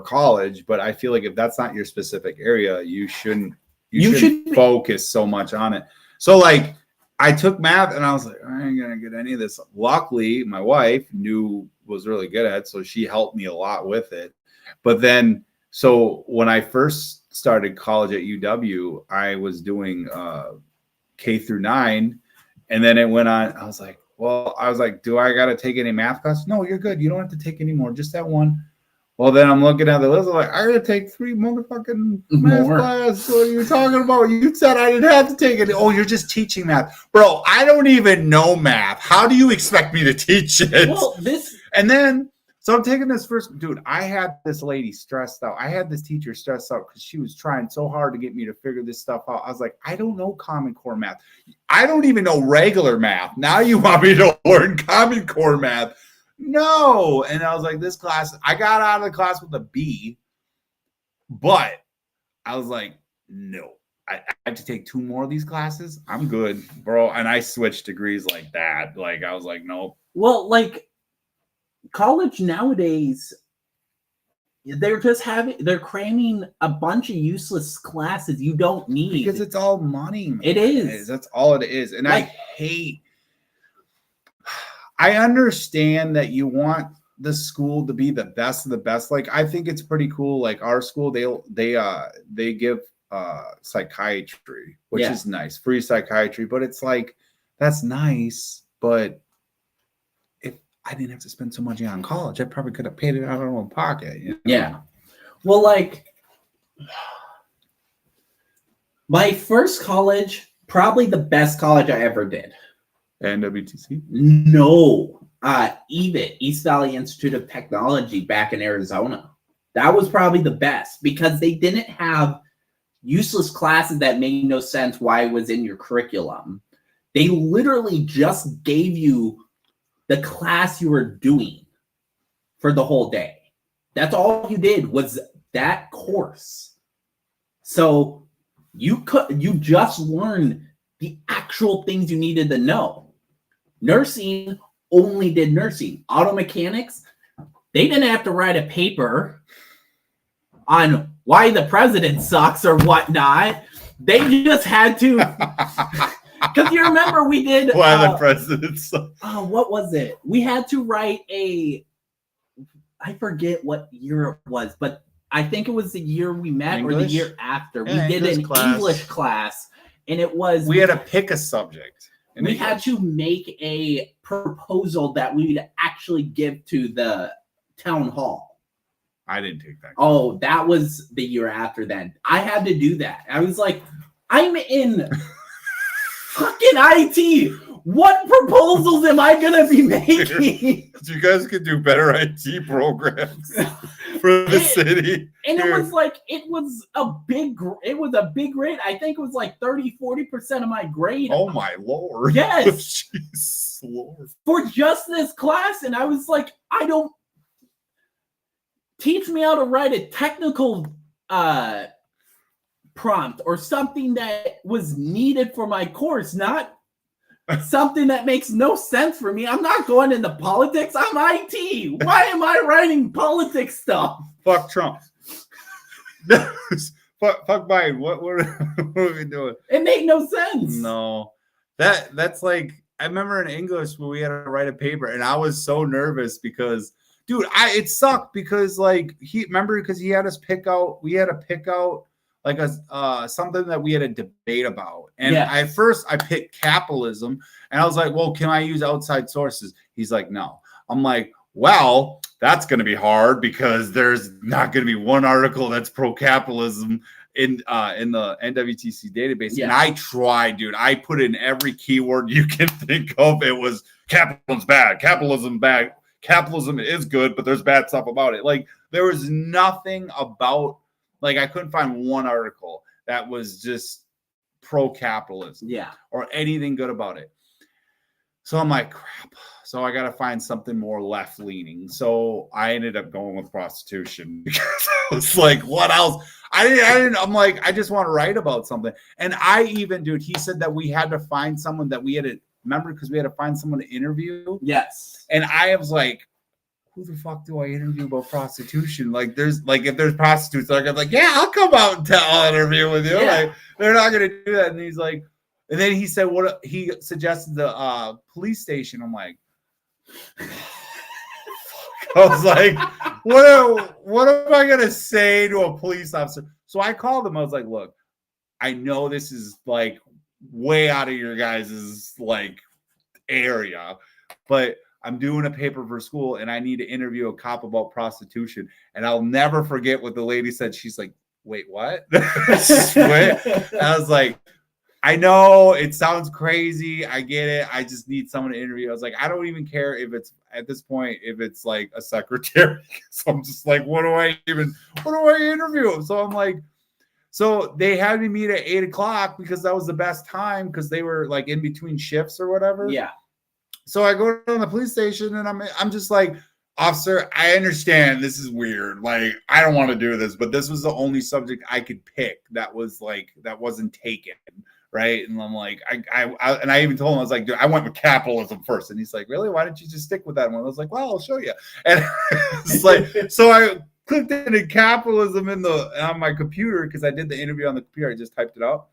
college, but I feel like if that's not your specific area, you shouldn't focus so much on it. So like I took math and I was like, I ain't gonna get any of this. Luckily, my wife was really good at it, so she helped me a lot with it. But then, so when I first started college at UW, I was doing K through 9, and then it went on. I was like, do I got to take any math class? No, you're good. You don't have to take any more. Just that one. Well, then I'm looking at the list. I'm like, I got to take 3 motherfucking math class. What are you talking about? You said I didn't have to take it. Oh, you're just teaching math. Bro, I don't even know math. How do you expect me to teach it? Well, and then, so I'm taking this first, dude, I had this lady stressed out. I had this teacher stressed out because she was trying so hard to get me to figure this stuff out. I was like, I don't know Common Core math. I don't even know regular math. Now you want me to learn Common Core math. No. And I was like, this class, I got out of the class with a B, but I was like, no, I have to take 2 more of these classes. I'm good, bro. And I switched degrees like that. Like, I was like, nope. Well, like college nowadays, they're cramming a bunch of useless classes you don't need. Because it's all money, man. It is. That's all it is. And like, I understand that you want the school to be the best of the best. Like, I think it's pretty cool. Like our school, they give psychiatry, which is nice, free psychiatry. But it's like, that's nice. But if I didn't have to spend so much on college, I probably could have paid it out of my own pocket. You know? Yeah. Well, like my first college, probably the best college I ever did. And WTC? No, EVIT, East Valley Institute of Technology, back in Arizona. That was probably the best because they didn't have useless classes that made no sense why it was in your curriculum. They literally just gave you the class you were doing for the whole day. That's all you did was that course. So you just learned the actual things you needed to know. Nursing only did nursing. Auto mechanics, they didn't have to write a paper on why the president sucks or whatnot. They just had to, because you remember we did why the president sucks. What was it? We had to write I forget what year it was, but I think it was the year we met English? Or the year after. We did an English class, and it was we had to pick a subject. We had to make a proposal that we would actually give to the town hall. I didn't take that. Oh, that was the year after then. I had to do that. I was like, I'm in fucking IT. What proposals am I gonna be making? You guys could do better IT programs for the city. And it was like it was a big grade. I think it was like 30-40% of my grade. Oh my Lord. Yes. Jesus Lord. For just this class. And I was like, I don't teach me how to write a technical prompt or something that was needed for my course, not something that makes no sense for me. I'm not going into politics. I'm IT. Why am I writing politics stuff? Fuck Trump. fuck Biden. What are we doing? It made no sense. No. That's like, I remember in English when we had to write a paper and I was so nervous because dude, it sucked because like he had us pick out, like a something that we had a debate about. And at first I picked capitalism and I was like, well, can I use outside sources? He's like, no. I'm like, well, that's going to be hard because there's not going to be one article that's pro-capitalism in the NWTC database. And I tried, dude. I put in every keyword you can think of. It was capitalism's bad, capitalism bad, capitalism is good, but there's bad stuff about it. Like there was nothing about, like I couldn't find one article that was just pro-capitalism or anything good about it. So I'm like, crap. So I got to find something more left-leaning. So I ended up going with prostitution because I was like, what else? I'm like, I just want to write about something. And dude, he said that we had to find someone that we had to, remember, because we had to find someone to interview. Yes. And I was like, who the fuck do I interview about prostitution? Like, if there's prostitutes, I'm like, yeah, I'll come out and I'll interview with you. Like, they're not going to do that. And he's like, and then he said, what he suggested the police station. I'm like, I was like, what am I going to say to a police officer? So I called him. I was like, look, I know this is like way out of your guys' like area, but I'm doing a paper for school and I need to interview a cop about prostitution. And I'll never forget what the lady said. She's like, wait, what? Wait. I was like, I know it sounds crazy. I get it. I just need someone to interview. I was like, I don't even care if it's at this point, if it's like a secretary. So I'm just like, what do I interview? So I'm like, so they had me meet at 8:00 because that was the best time because they were like in between shifts or whatever. Yeah. So I go down to the police station and I'm just like, officer, I understand this is weird. Like, I don't want to do this, but this was the only subject I could pick that was like, that wasn't taken. Right. And I'm like, I even told him, I was like, dude, I went with capitalism first. And he's like, really? Why didn't you just stick with that one? I was like, well, I'll show you. And it's like, so I clicked into capitalism on my computer because I did the interview on the computer. I just typed it out.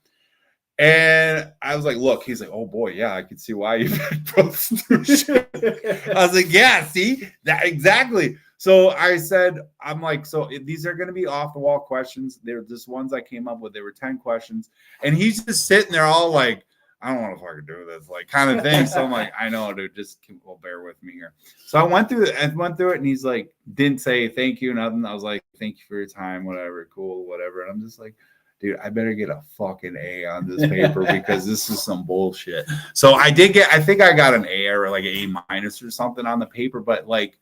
And I was like, look, he's like, oh boy, yeah, I can see why you've had prostitution. I was like, yeah, see that exactly. So I said, I'm like, so these are going to be off the wall questions. They're just ones I came up with. They were 10 questions. And he's just sitting there all like, I don't want to fucking do this, like kind of thing. So I'm like, I know, dude, just bear with me here. So I went through it and he's like, didn't say thank you, nothing. I was like, thank you for your time, whatever, cool, whatever. And I'm just like, dude, I better get a fucking A on this paper because this is some bullshit. So I think I got an A or like an A- or something on the paper, but like,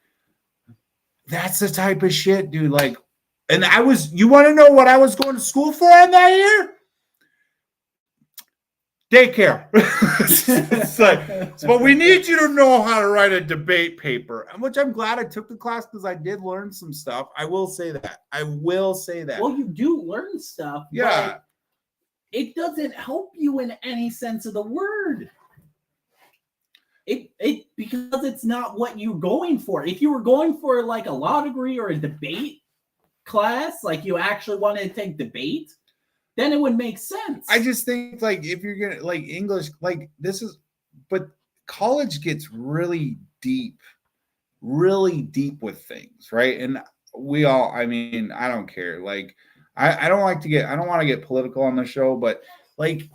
that's the type of shit, dude. Like, and you want to know what I was going to school for in that year? Daycare. It's like, but we need you to know how to write a debate paper, which I'm glad I took the class because I did learn some stuff. I will say that. Well, you do learn stuff. Yeah. But it doesn't help you in any sense of the word. It because it's not what you're going for. If you were going for like a law degree or a debate class, like you actually wanted to take debate, then it would make sense. I just think like if you're gonna like English, like but college gets really deep with things, right? And I mean, I don't care. Like I don't want to get political on the show, but like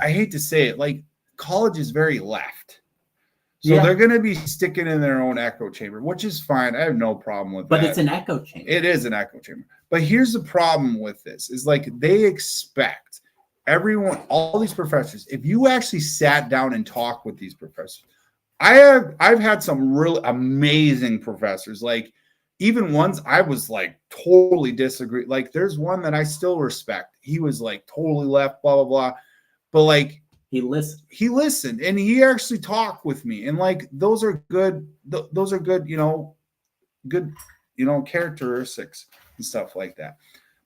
I hate to say it, like college is very left. So they're going to be sticking in their own echo chamber, which is fine. I have no problem with that. But it's an echo chamber. It is an echo chamber. But here's the problem with this is like they expect everyone, all these professors, if you actually sat down and talked with these professors, I've had some really amazing professors. Like even ones I was like totally disagree. Like there's one that I still respect. He was like totally left, blah, blah, blah. But like he listened and he actually talked with me. And like those are good, good, characteristics and stuff like that.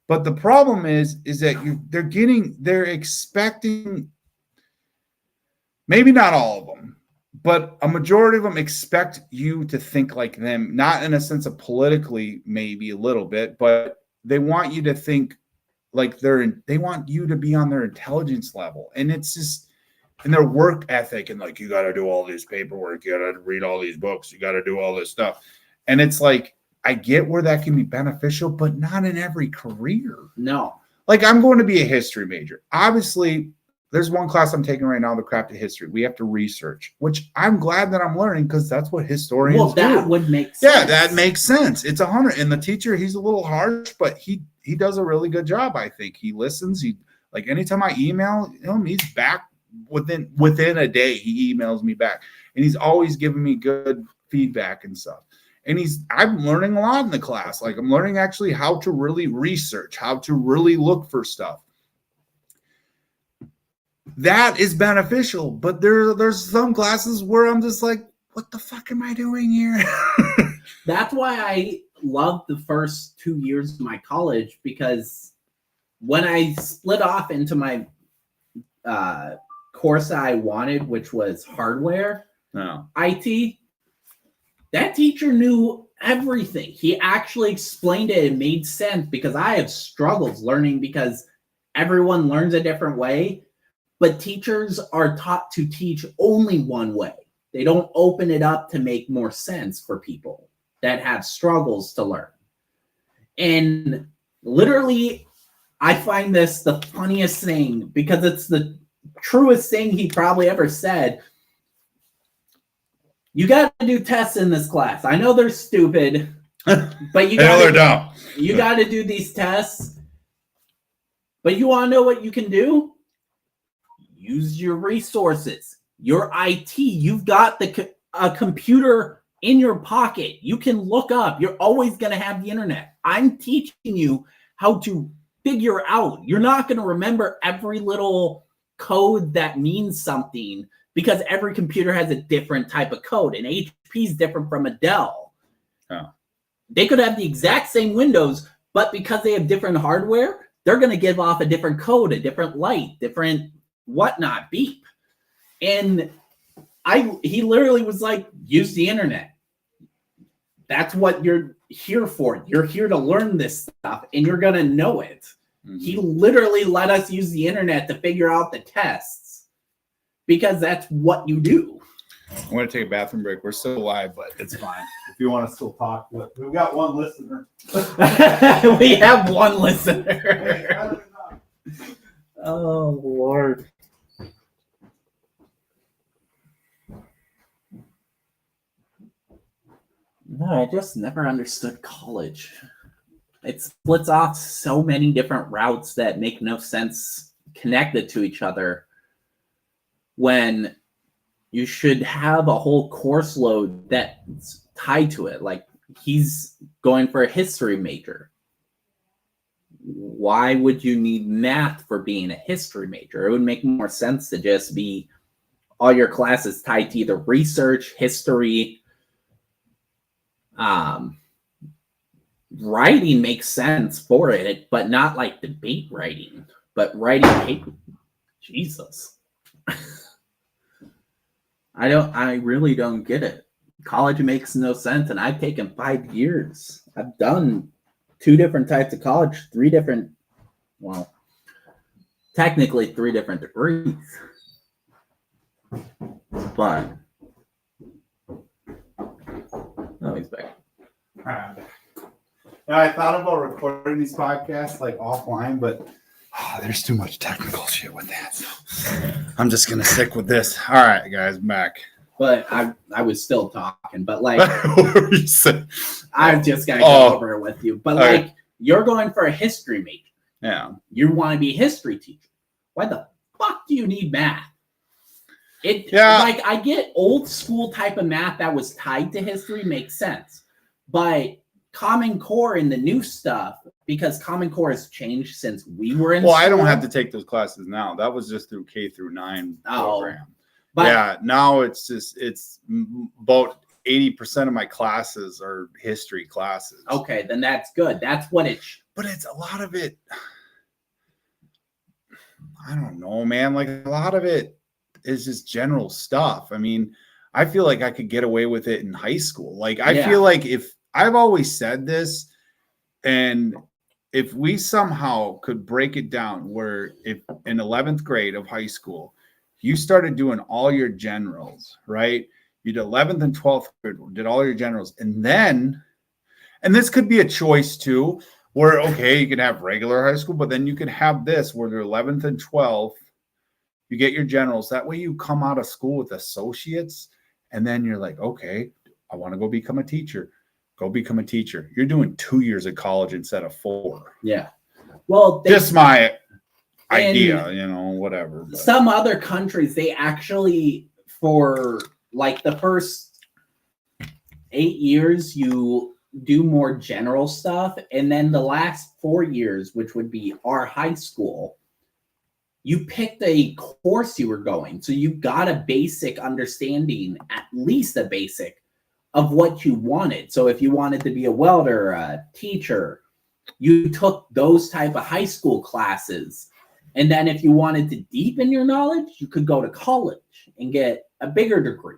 But the problem is that they're expecting, maybe not all of them, but a majority of them expect you to think like them, not in a sense of politically, maybe a little bit, but they want you to think like they want you to be on their intelligence level. And it's just, and their work ethic, and like, you got to do all this paperwork, you got to read all these books, you got to do all this stuff. And it's like, I get where that can be beneficial, but not in every career. No. Like I'm going to be a history major. Obviously, there's one class I'm taking right now, the craft of history. We have to research, which I'm glad that I'm learning because that's what historians do. Well, that would make sense. Yeah, that makes sense. It's 100. And the teacher, he's a little harsh, but he does a really good job, I think. He listens. He, like, anytime I email him, he's back within a day. He emails me back. And he's always giving me good feedback and stuff. And I'm learning a lot in the class. Like I'm learning actually how to really research, how to really look for stuff. That is beneficial, but there's some classes where I'm just like, what the fuck am I doing here? That's why I loved the first 2 years of my college, because when I split off into my course I wanted, which was hardware, IT, that teacher knew everything. He actually explained it. It made sense because I have struggles learning because everyone learns a different way. But teachers are taught to teach only one way. They don't open it up to make more sense for people that have struggles to learn. And literally, I find this the funniest thing because it's the truest thing he probably ever said. You got to do tests in this class. I know they're stupid, but you got to do these tests. But you want to know what you can do? Use your resources, your IT. You've got a computer in your pocket. You can look up. You're always going to have the internet. I'm teaching you how to figure out. You're not going to remember every little code that means something because every computer has a different type of code. And HP is different from a Dell. Oh. They could have the exact same Windows, but because they have different hardware, they're going to give off a different code, a different light, different whatnot, beep. And he literally was like, use the internet. That's what you're here for. You're here to learn this stuff and you're going to know it. Mm-hmm. He literally let us use the internet to figure out the tests because that's what you do. I'm going to take a bathroom break. We're still live, but it's fine. If you want to still talk, we've got one listener. We have one listener. Oh, Lord. No, I just never understood college. It splits off so many different routes that make no sense connected to each other when you should have a whole course load that's tied to it. Like he's going for a history major. Why would you need math for being a history major? It would make more sense to just be all your classes tied to either research, history. Writing makes sense for it, but not like debate writing, but writing paper. Jesus. I really don't get it. College makes no sense, and I've taken 5 years. I've done 2 different types of college, 3 different, well, technically 3 different degrees. But, oh, he's back. I thought about recording these podcasts like offline, but there's too much technical shit with that. So I'm just going to stick with this. All right, guys, I'm back. But I was still talking, but like, what were you saying? I just got to go over it with you. But like, you're going for a history major. Yeah. You want to be a history teacher. Why the fuck do you need math? Yeah. Like, I get old school type of math that was tied to history makes sense. But Common Core and the new stuff, because Common Core has changed since we were in Well, school. I don't have to take those classes now. That was just through K-9 program. But yeah, now it's about 80% of my classes are history classes. Okay, then that's good. That's what but it's a lot of it. I don't know, man. Like, a lot of it is just general stuff. I mean, I feel like I could get away with it in high school. Like, I feel like if I've always said this, and if we somehow could break it down where if in 11th grade of high school, you started doing all your generals, right? You did 11th and 12th grade, did all your generals. And then, and this could be a choice too, where, okay, you can have regular high school, but then you can have this where they're 11th and 12th, you get your generals. That way you come out of school with associates, and then you're like, okay, I want to go become a teacher. Go become a teacher. You're doing 2 years of college instead of 4. Yeah. Well, just my idea, whatever. But. Some other countries, they actually, for like the first 8 years, you do more general stuff. And then the last 4 years, which would be our high school, you picked a course you were going. So you got a basic understanding, at least a basic, of what you wanted. So if you wanted to be a welder, a teacher, you took those type of high school classes. And then if you wanted to deepen your knowledge, you could go to college and get a bigger degree.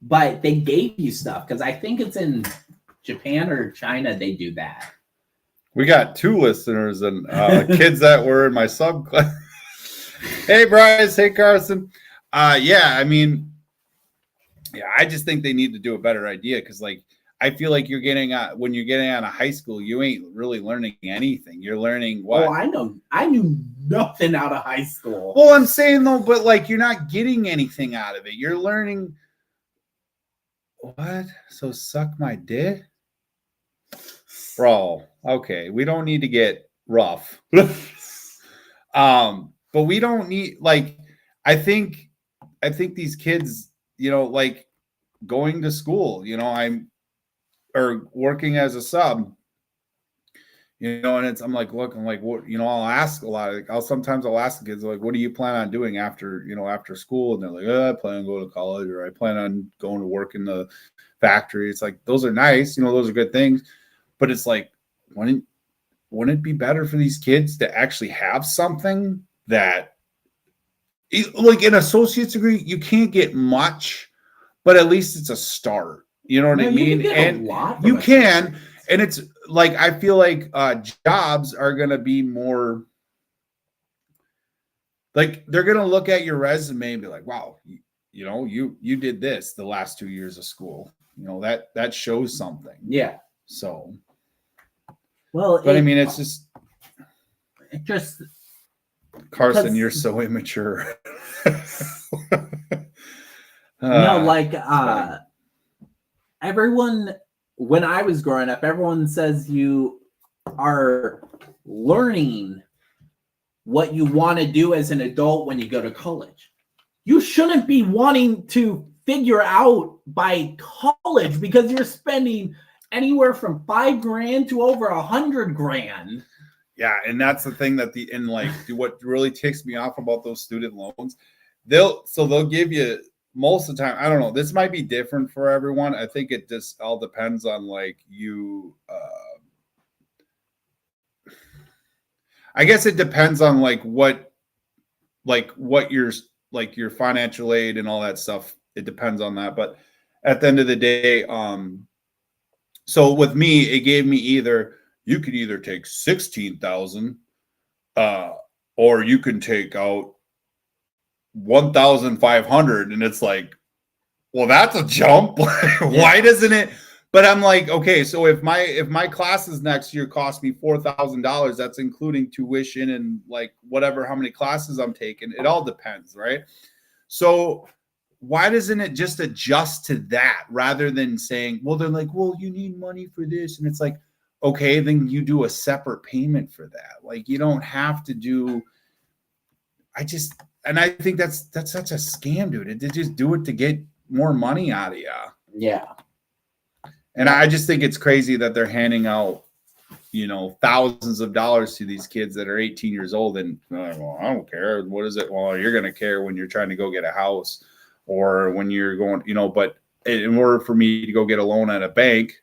But they gave you stuff, because I think it's in Japan or China they do that. We got 2 listeners and kids that were in my subclass. Hey, Bryce. Hey, Carson. Yeah, I mean, yeah, I just think they need to do a better idea, because, like, I feel like when you're getting out of high school, you ain't really learning anything. You're learning what? Oh, I knew nothing out of high school. Well, I'm saying, though, but, like, you're not getting anything out of it. You're learning what? So suck my dick? Bro, okay, we don't need to get rough. But we don't need, like, I think these kids, like, going to school, or working as a sub, and I'm like, what, I'll ask a lot. Sometimes I'll ask the kids, like, what do you plan on doing after school? And they're like, I plan on going to college, or I plan on going to work in the factory. It's like, those are nice, those are good things. But it's like, wouldn't it be better for these kids to actually have something that, like, an associate's degree, you can't get much, but at least it's a start. You know what I mean? And you can, and it's like, I feel like jobs are going to be more like, they're going to look at your resume and be like, wow, you did this the last 2 years of school. That shows something. Yeah. So, well, but I mean, it's just Carson, you're so immature. Everyone, when I was growing up, everyone says you are learning what you want to do as an adult when you go to college. You shouldn't be wanting to figure out by college, because you're spending anywhere from $5,000 to over $100,000. Yeah, and that's the thing what really ticks me off about those student loans. They'll give you, most of the time, I don't know, this might be different for everyone. I think it just all depends on, like, you. I guess it depends on what your financial aid and all that stuff. It depends on that, but at the end of the day, so with me, it gave me you could either take 16,000, or you can take out 1,500, and it's like, well, that's a jump. Why doesn't it? But I'm like, okay, so if my classes next year cost me $4,000, that's including tuition and, like, whatever, how many classes I'm taking. It all depends, right? So why doesn't it just adjust to that, rather than saying, well, they're like, well, you need money for this, and it's like, okay, then you do a separate payment for that. Like, you don't have to do. and I think that's such a scam, dude. They just do it to get more money out of you. Yeah. And I just think it's crazy that they're handing out, thousands of dollars to these kids that are 18 years old. And well, I don't care. What is it? Well, you're going to care when you're trying to go get a house or when you're going, but in order for me to go get a loan at a bank,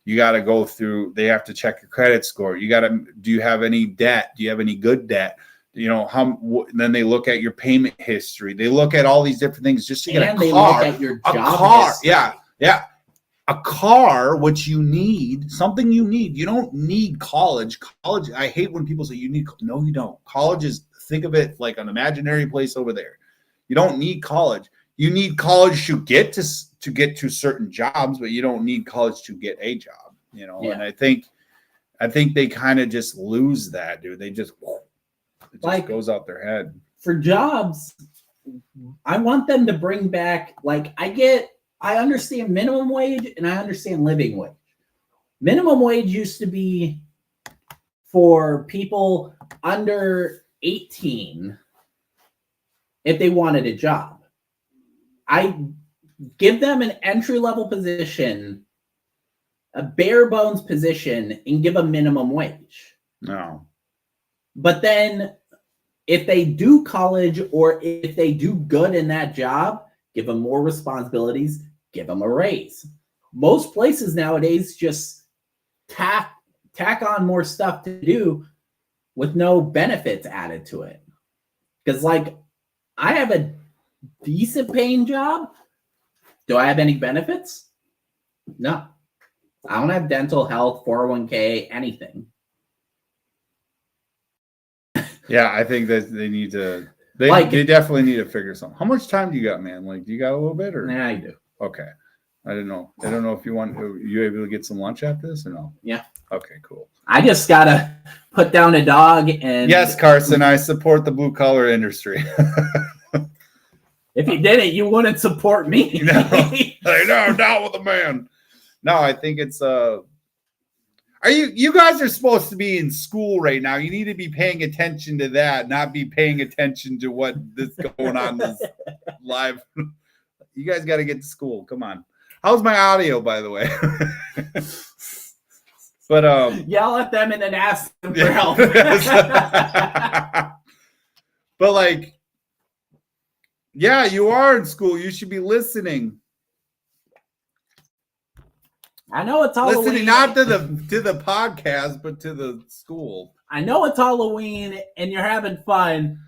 you got to go through, they have to check your credit score. Do you have any debt? Do you have any good debt? Then they look at your payment history. They look at all these different things just to get a car. Look at your job history. Yeah. A car, which you need, something you need. You don't need college. College, I hate when people say you need. No, you don't. College is, think of it like an imaginary place over there. You don't need college. You need college to get to certain jobs, but you don't need college to get a job. Yeah. And I think they kind of just lose that, dude. It just goes out their head. For jobs, I want them to bring back, I understand minimum wage and I understand living wage. Minimum wage used to be for people under 18 if they wanted a job. I give them an entry-level position, a bare bones position, and give a minimum wage. No. But then if they do college or if they do good in that job, give them more responsibilities, give them a raise. Most places nowadays just tack on more stuff to do with no benefits added to it. Because I have a decent paying job. Do I have any benefits? No. I don't have dental, health, 401k, anything. Yeah, I think that they need to. They definitely need to figure something. How much time do you got, man? Do you got a little bit, or? Yeah, I do. Okay, I don't know. I don't know if you want. You able to get some lunch after this or no? Yeah. Okay, cool. I just gotta put down a dog and. Yes, Carson, I support the blue collar industry. If you didn't, you wouldn't support me. No, I know, I'm down with the man. No, I think it's you guys are supposed to be in school right now. You need to be paying attention to that, not be paying attention to what is going on this live. You guys got to get to school. Come on. How's my audio, by the way? But yell at them and then ask them for help. But yeah, you are in school. You should be listening. I know it's Halloween. Listening not to the podcast, but to the school. I know it's Halloween and you're having fun,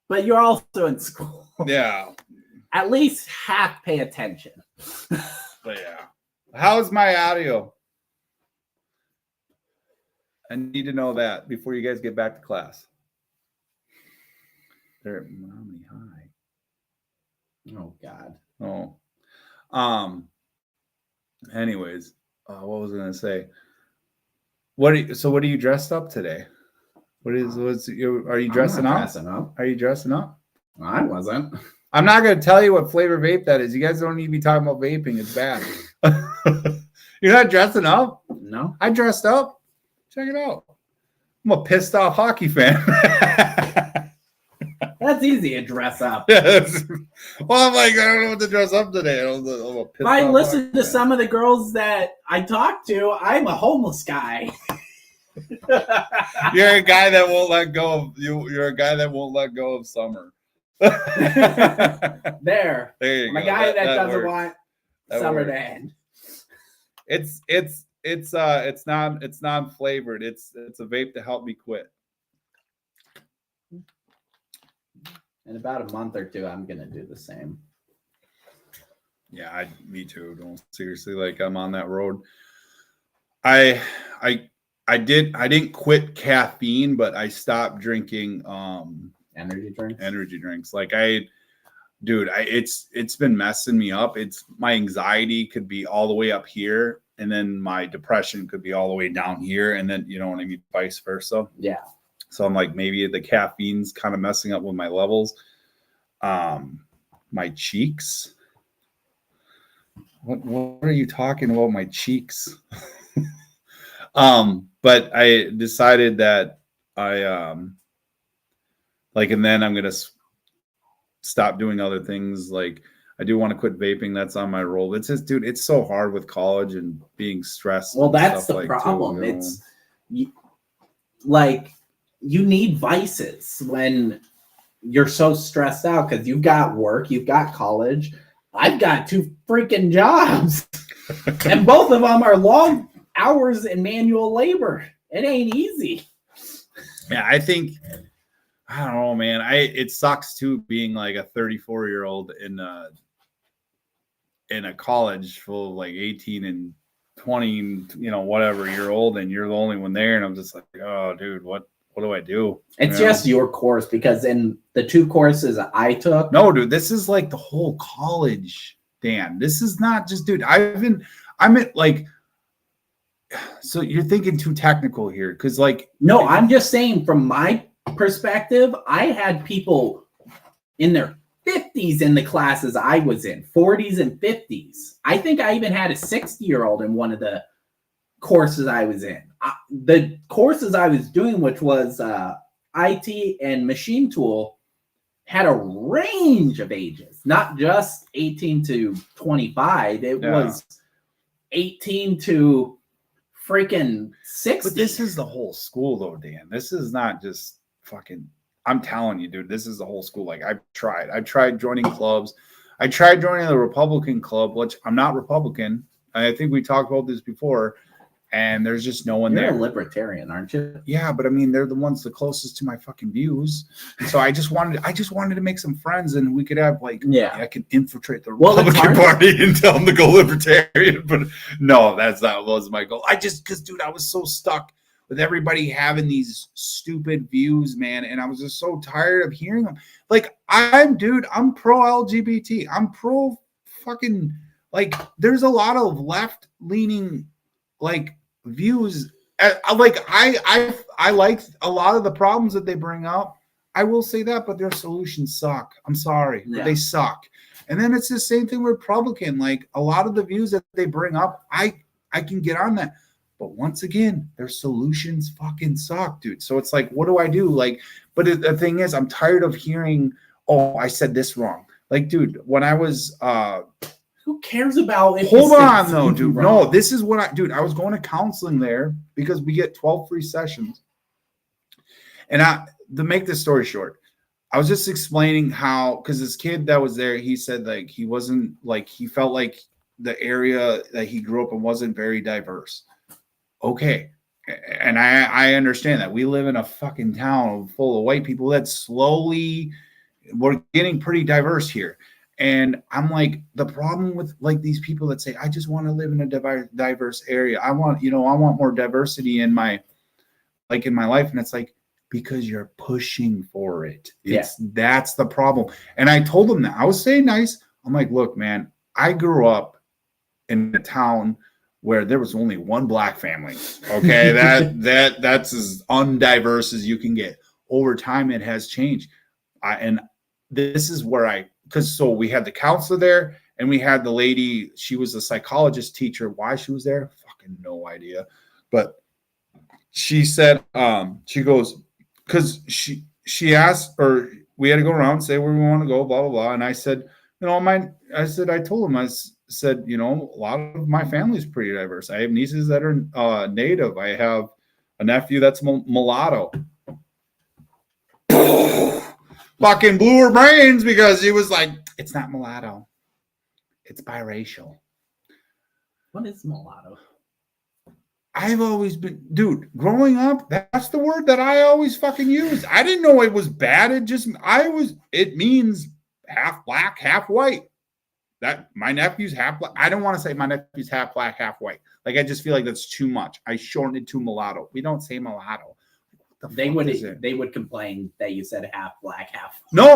but you're also in school. Yeah. At least half pay attention. But yeah. How's my audio? I need to know that before you guys get back to class. They're at mommy high. Oh God. Oh. Anyways, what was I gonna say? What are you dressed up today? Are you dressing up? Are you dressing up? I wasn't. I'm not gonna tell you what flavor vape that is. You guys don't need to be talking about vaping. It's bad. You're not dressing up? No. I dressed up. Check it out. I'm a pissed off hockey fan. That's easy to dress up. Well, I'm I don't know what to dress up today. If I listen to some of the girls that I talk to, I'm a homeless guy. You're a guy that won't let go of you. You're a guy that won't let go of summer. There you I'm go. a guy that doesn't works. want That summer works. to end. It's non-flavored. It's a vape to help me quit. In about a month or two, I'm gonna do the same. Yeah, me too. Don't seriously, I'm on that road. I didn't quit caffeine, but I stopped drinking Energy drinks. It's been messing me up. My anxiety could be all the way up here, and then my depression could be all the way down here, and then you know what I mean, vice versa. Yeah. So I'm like, maybe the caffeine's kind of messing up with my levels. My cheeks. What are you talking about? My cheeks. But I decided that Like, and then I'm gonna stop doing other things. Like, I do want to quit vaping. That's on my roll. It's just, dude, it's so hard with college and being stressed. Well, that's the like problem. Too, you know? It's like you need vices when you're so stressed out because you've got work, you've got college. I've got 2 freaking jobs, and both of them are long hours in manual labor. It ain't easy. Yeah, I think, I don't know, man. It sucks too being like a 34-year-old in a college full of like 18 and 20, you know, whatever year old, and you're the only one there. And I'm just like, oh, dude, what do I do? It's just your course, because in the 2 courses I took. No, dude, this is like the whole college, Dan. This is not just, dude, I'm at like, so you're thinking too technical here. Cause like, no, I'm just saying from my perspective, I had people in their 50s in the classes I was in, 40s and 50s. I think I even had a 60-year-old in one of the courses I was in. The courses I was doing, which was IT and machine tool, had a range of ages, not just 18 to 25. It was 18 to freaking 60. But this is the whole school though, Dan. This is not just fucking, I'm telling you, dude, this is the whole school. Like, I've tried joining clubs. I tried joining the Republican club, which I'm not Republican. I think we talked about this before, and there's just no one You're there. a libertarian, aren't you? Yeah, but I mean, they're the ones the closest to my fucking views. So I just wanted to make some friends, and we could have like, I could infiltrate the Republican Party and tell them to go libertarian. But no, was my goal. Because dude, I was so stuck with everybody having these stupid views, man, and I was just so tired of hearing them. Like, I'm pro LGBT. I'm pro fucking, like, there's a lot of left leaning like views. I like a lot of the problems that they bring up. I will say that, but their solutions suck. I'm sorry, but they suck. And then it's the same thing with Republican. Like, a lot of the views that they bring up, I can get on that. But once again, their solutions fucking suck, dude. So it's like, what do I do? Like, but the thing is, I'm tired of hearing, oh, I said this wrong. Like, dude, when I was who cares about it? Hold on, though, dude. No, this is what I was going to counseling there because we get 12 free sessions. And to make this story short, I was just explaining how, because this kid that was there, he said like he wasn't, like, he felt like the area that he grew up in wasn't very diverse. Okay. And I understand that. We live in a fucking town full of white people that slowly, we're getting pretty diverse here. And I'm like, the problem with like these people that say, I just want to live in a diverse area. I want more diversity in my life. And it's like, because you're pushing for it. That's the problem. And I told them that. I was saying nice. I'm like, look, man, I grew up in a town where there was only one black family. Okay. That's as undiverse as you can get. Over time, it has changed. And this is where so we had the counselor there and we had the lady, she was a psychologist teacher. Why she was there? Fucking no idea. But she said, she goes, because she asked, or we had to go around and say where we want to go, blah, blah, blah. And I said, I told him, I said, a lot of my family's pretty diverse. I have nieces that are Native. I have a nephew that's mulatto. Fucking blew her brains because she was like, it's not mulatto. It's biracial. What is mulatto? I've always been, dude, growing up, that's the word that I always fucking used. I didn't know it was bad. It means half black, half white. That my nephew's half black. I don't want to say my nephew's half black, half white. Like, I just feel like that's too much. I shortened it to mulatto. We don't say mulatto. They would complain that you said half black, half white. No,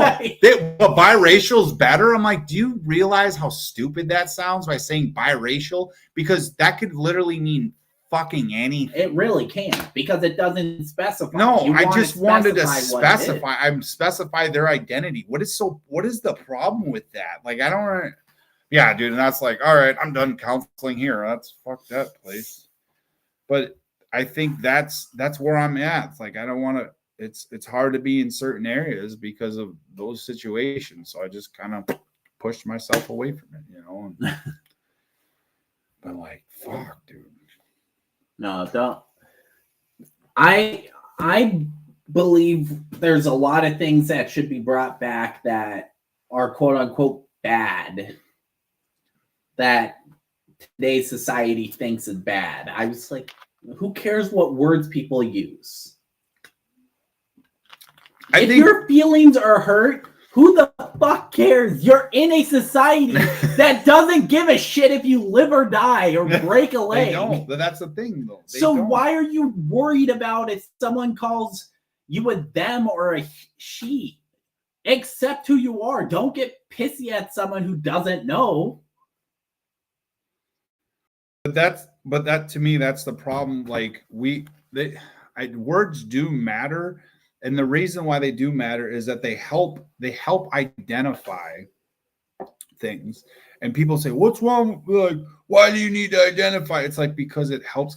but biracial is better. I'm like, do you realize how stupid that sounds by saying biracial? Because that could literally mean fucking anything. It really can, because it doesn't specify. No, I just wanted to specify. I'm specify their identity. What is the problem with that? Like, I don't. Yeah, dude, and that's like, all right, I'm done counseling here. That's fuck that place. But I think that's where I'm at. It's like, I don't want to. it's hard to be in certain areas because of those situations. So I just kind of pushed myself away from it, you know. But like, fuck, dude. No, don't. I believe there's a lot of things that should be brought back that are quote unquote bad, that today's society thinks is bad. I was like, who cares what words people use? If your feelings are hurt, who the fuck cares? You're in a society that doesn't give a shit if you live or die or break a leg. They don't. But that's the thing, though. Why are you worried about if someone calls you a them or a she? Accept who you are. Don't get pissy at someone who doesn't know. But that to me, that's the problem. Like words do matter. And the reason why they do matter is that they help identify things. And people say, "What's wrong? Like, why do you need to identify?" It's like, because it helps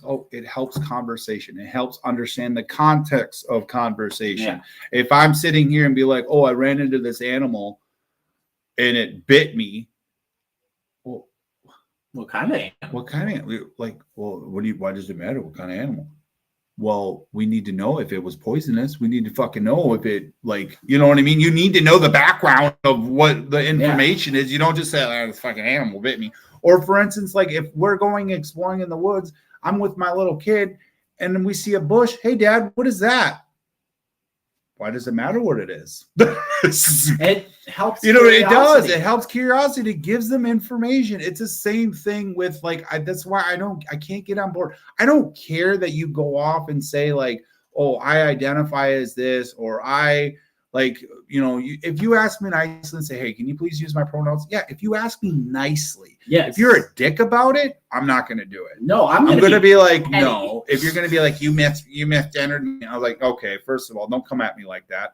conversation. It helps understand the context of conversation. Yeah. If I'm sitting here and be like, "Oh, I ran into this animal and it bit me." Well, what kind of animal? What kind of, like, well, why does it matter what kind of animal? Well, we need to know if it was poisonous. We need to fucking know if it, like, you know what I mean? You need to know the background of what the information is. You don't just say, "Oh, this fucking animal bit me." Or for instance, like if we're going exploring in the woods, I'm with my little kid and then we see a bush. "Hey, Dad, what is that?" Why does it matter what it is? It helps. You know, it does. It helps curiosity. It gives them information. It's the same thing with like, that's why I can't get on board. I don't care that you go off and say like, "Oh, I identify as this," or I like, you know, if you ask me nicely and say, "Hey, can you please use my pronouns?" Yeah. If you ask me nicely, yes. If you're a dick about it, I'm not going to do it. No, I'm going to be like, petty. No. If you're going to be like, you misgendered me, I was like, okay, first of all, don't come at me like that,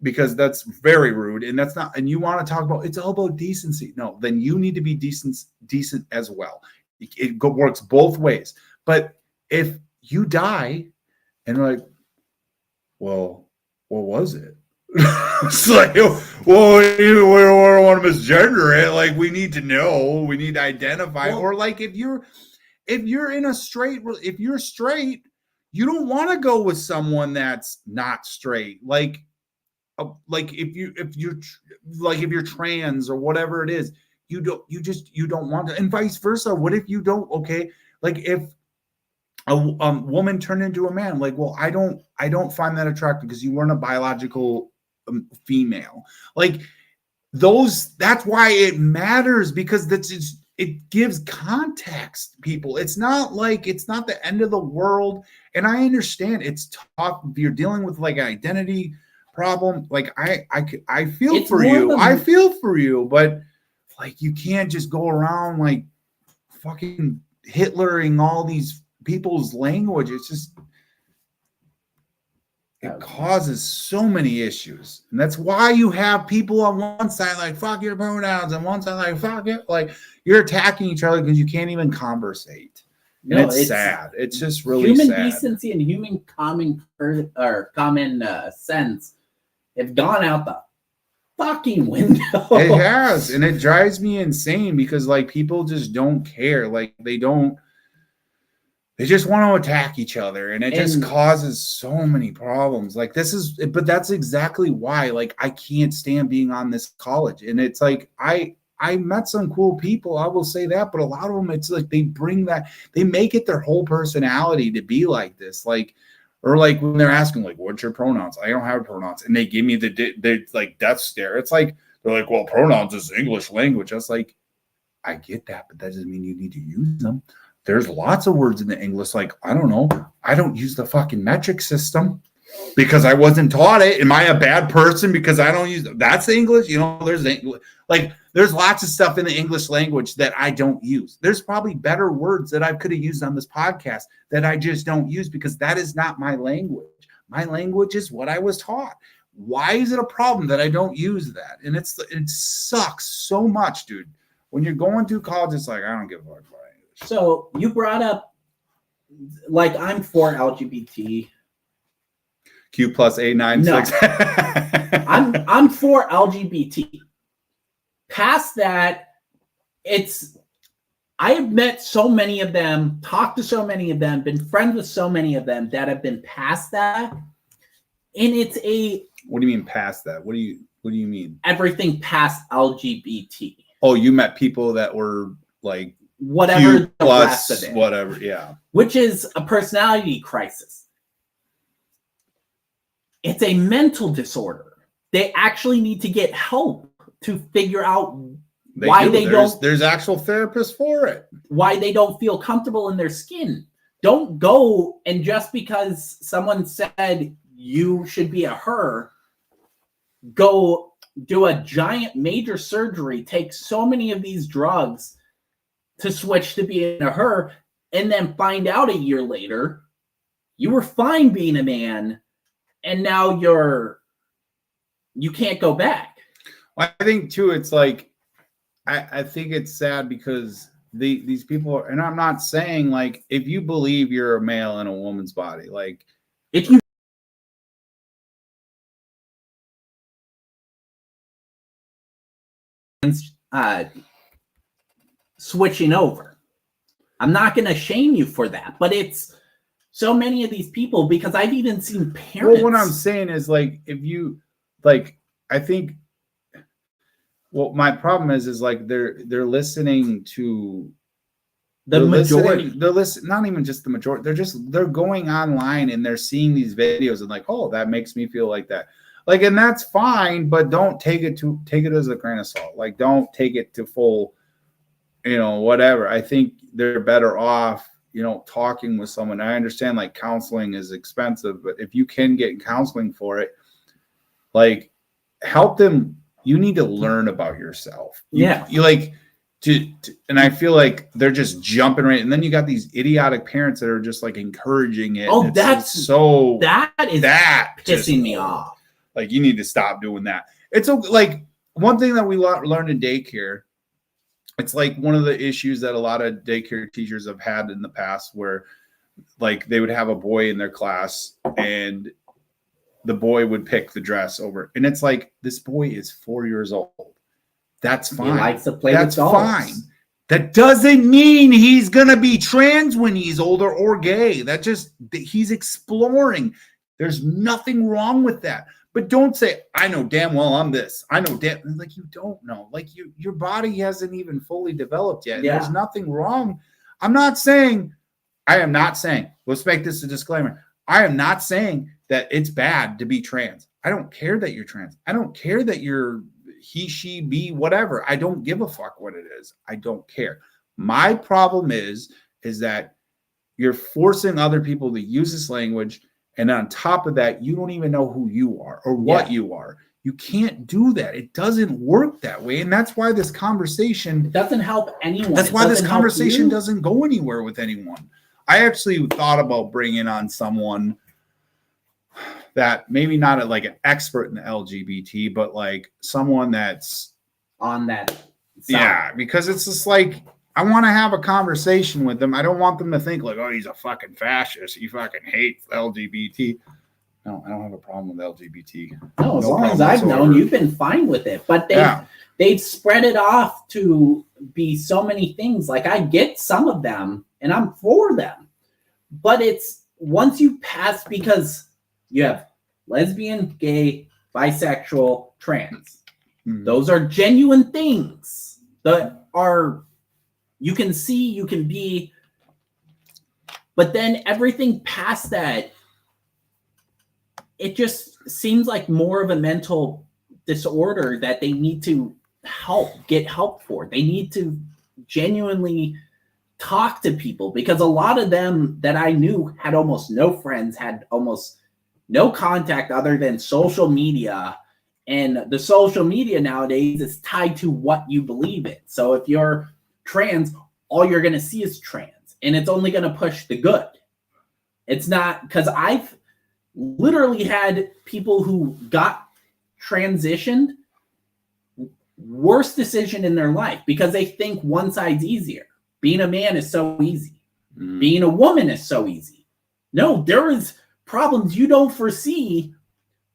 because that's very rude. And that's not, and you want to talk about, it's all about decency. No, then you need to be decent as well. It works both ways. But if you die and like, well, what was it? It's like, well, we don't want to misgender it. Like, we need to know, we need to identify. Well, or like, if you're straight, you don't want to go with someone that's not straight. Like if you're trans or whatever it is, you don't want to, and vice versa. What if you don't? Okay, like if a woman turned into a man, like, well, I don't find that attractive because you weren't a biological female. Like that's why it matters, because it gives context, people. It's not the end of the world. And I understand it's tough if you're dealing with like an identity problem. Like I feel for you. I feel for you, but like, you can't just go around like fucking Hitlering all these people's language. It's just, it causes so many issues. And that's why you have people on one side like, "Fuck your pronouns," and one side like, "Fuck it." Like, you're attacking each other because you can't even conversate. And it's sad. It's just really human sad. Decency and human common sense have gone out the fucking window. It has, and it drives me insane because like, people just don't care. Like, they just want to attack each other, and it just causes so many problems. Like, but that's exactly why, like, I can't stand being on this college. And it's like, I met some cool people, I will say that, but a lot of them, it's like they make it their whole personality to be like this. Like, or like when they're asking like, "What's your pronouns?" I don't have pronouns, and they give me the like death stare. It's like, they're like, "Well, pronouns is English language." I was like, I get that, but that doesn't mean you need to use them. There's lots of words in the English. Like, I don't know. I don't use the fucking metric system because I wasn't taught it. Am I a bad person because I don't use that's the English? You know, there's lots of stuff in the English language that I don't use. There's probably better words that I could have used on this podcast that I just don't use because that is not my language. My language is what I was taught. Why is it a problem that I don't use that? And it sucks so much, dude. When you're going through college, it's like, I don't give a fuck about it. So you brought up, like, I'm for LGBT. Q plus A96. No. I'm for LGBT. Past that, I have met so many of them, talked to so many of them, been friends with so many of them that have been past that. And it's What do you mean past that? What do you mean? Everything past LGBT. Oh, you met people that were like whatever Q the rest of it. Whatever, yeah. Which is a personality crisis. It's a mental disorder. They actually need to get help to figure out there's actual therapists for it. Why they don't feel comfortable in their skin. Don't go and just because someone said you should be a her, go do a giant major surgery, take so many of these drugs to switch to being a her, and then find out a year later you were fine being a man, and now you can't go back. I think too, it's like I think it's sad because these people are, and I'm not saying like if you believe you're a male in a woman's body, like if you switching over, I'm not going to shame you for that, but it's so many of these people, because I've even seen parents. Well, what I'm saying is like if you like, I think what my problem is like they're listening to the majority. They're listening, not even just the majority. They're going online and they're seeing these videos and like, oh, that makes me feel like that. Like, and that's fine, but don't take it as a grain of salt. Like, don't take it to full, whatever. I think they're better off, talking with someone. I understand like counseling is expensive, but if you can get counseling for it, like help them. You need to learn about yourself. You like and I feel like they're just jumping right. And then you got these idiotic parents that are just like encouraging it. Oh, that is pissing me off. Like you need to stop doing that. It's like one thing that we learned in daycare. It's like one of the issues that a lot of daycare teachers have had in the past where like they would have a boy in their class and the boy would pick the dress over. And it's like, this boy is 4 years old. That's fine. He likes to play That's with dolls. Fine. That doesn't mean he's going to be trans when he's older or gay. He's exploring. There's nothing wrong with that. But don't say, I know damn well I'm this. I know damn, like you don't know. Like your body hasn't even fully developed yet. Yeah. There's nothing wrong. I am not saying, let's make this a disclaimer. I am not saying that it's bad to be trans. I don't care that you're trans. I don't care that you're he, she, be, whatever. I don't give a fuck what it is. I don't care. My problem is that you're forcing other people to use this language. And on top of that, you don't even know who you are or what you are. You can't do that. It doesn't work that way. And that's why this conversation doesn't help anyone. That's why this conversation doesn't go anywhere with anyone. I actually thought about bringing on someone that maybe not like an expert in the LGBT, but like someone that's on that side. Yeah, because it's just like I want to have a conversation with them. I don't want them to think like, oh, he's a fucking fascist. He fucking hates LGBT. No, I don't have a problem with LGBT. No, as long as I've known, you've been fine with it. But they've spread it off to be so many things. Like I get some of them and I'm for them. But it's once you pass, because you have lesbian, gay, bisexual, trans. Mm-hmm. Those are genuine things that are, you can see, you can be, but then everything past that, it just seems like more of a mental disorder that they need to get help for. They need to genuinely talk to people, because a lot of them that I knew had almost no friends, had almost no contact other than social media. And the social media nowadays is tied to what you believe in. So if you're trans, all you're going to see is trans, and it's only going to push the good. It's not, because I've literally had people who got transitioned, worst decision in their life, because they think one side's easier. Being a man is so easy. Being a woman is so easy. No, there is problems you don't foresee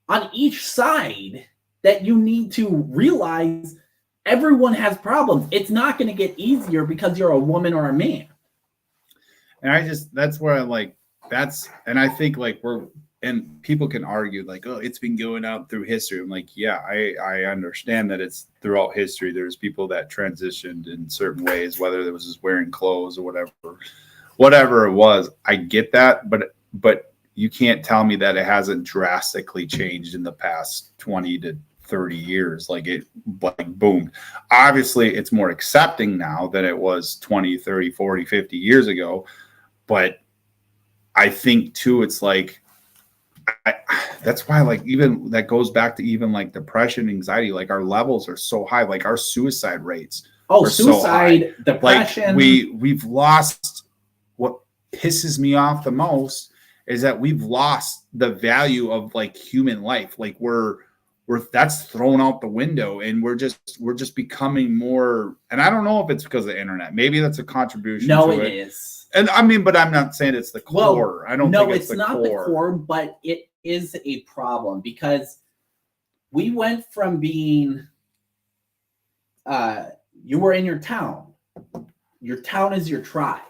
on each side that you need to realize everyone has problems. It's not going to get easier because you're a woman or a man. And that's where I like, and I think like and people can argue like, oh, it's been going out through history. I'm like, yeah, I understand that it's throughout history. There's people that transitioned in certain ways, whether it was just wearing clothes or whatever it was. I get that, but you can't tell me that it hasn't drastically changed in the past 20 to 30 years. Like it boomed. Obviously, it's more accepting now than it was 20, 30, 40, 50 years ago. But I think too, it's like, that's why like even that goes back to even like depression, anxiety, like our levels are so high, like our suicide rates. Oh, suicide, so depression. Like we've lost. What pisses me off the most is that we've lost the value of like human life. Like we're that's thrown out the window, and we're just becoming more. And I don't know if it's because of the internet. Maybe that's a contribution. No, to it is. And I mean, but I'm not saying it's the core. I don't think it's the core. No, it's not the core, but it is a problem because we went from being, you were in your town. Your town is your tribe.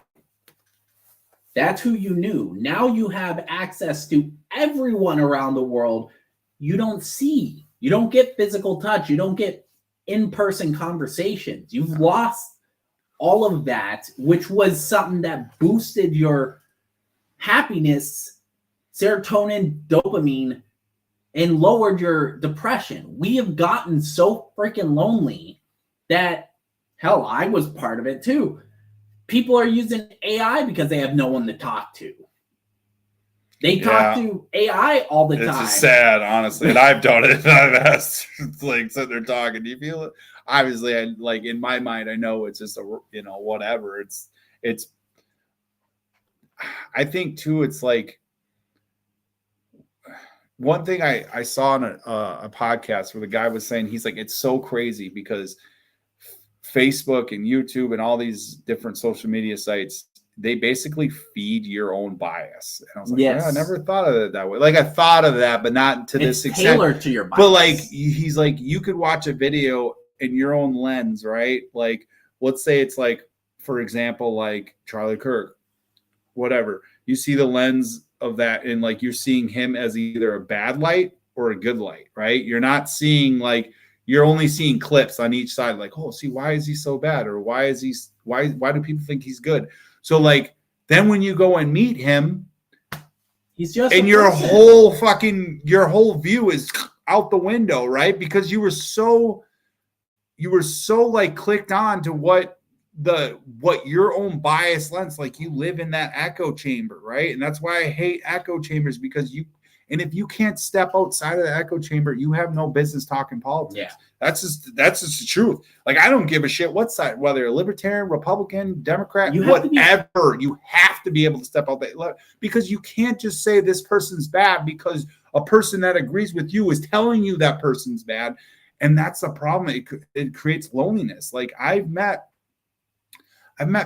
That's who you knew. Now you have access to everyone around the world you don't see. You don't get physical touch. You don't get in-person conversations. You've lost all of that, which was something that boosted your happiness, serotonin, dopamine, and lowered your depression. We have gotten so freaking lonely that, hell, I was part of it too. People are using AI because they have no one to talk to. They talk to AI all the time. It's just sad, honestly. And I've done it. I've asked, like, sitting there talking. Do you feel it? Obviously, I like in my mind, I know it's just whatever. It's. I think too. It's like one thing I saw on a podcast where the guy was saying, he's like, it's so crazy because Facebook and YouTube and all these different social media sites, they basically feed your own bias. And I was like, yes. Yeah, I never thought of it that way. Like I thought of that, but not to this extent. Tailored to your bias. But like, he's like, you could watch a video in your own lens, right? Like, let's say it's like, for example, like Charlie Kirk, whatever. You see the lens of that, and like you're seeing him as either a bad light or a good light, right? You're not seeing like, you're only seeing clips on each side, like, oh, see, why is he so bad? Or why do people think he's good? So like, then when you go and meet him, he's just, and your whole view is out the window, right? Because you were so like clicked on to what your own bias lens, like you live in that echo chamber, right? And that's why I hate echo chambers, because if you can't step outside of the echo chamber, you have no business talking politics. Yeah. That's just the truth. Like, I don't give a shit what side, whether you're libertarian, Republican, Democrat, whatever. You have to be able to step out that, because you can't just say this person's bad because a person that agrees with you is telling you that person's bad. And that's the problem. It creates loneliness. Like I've met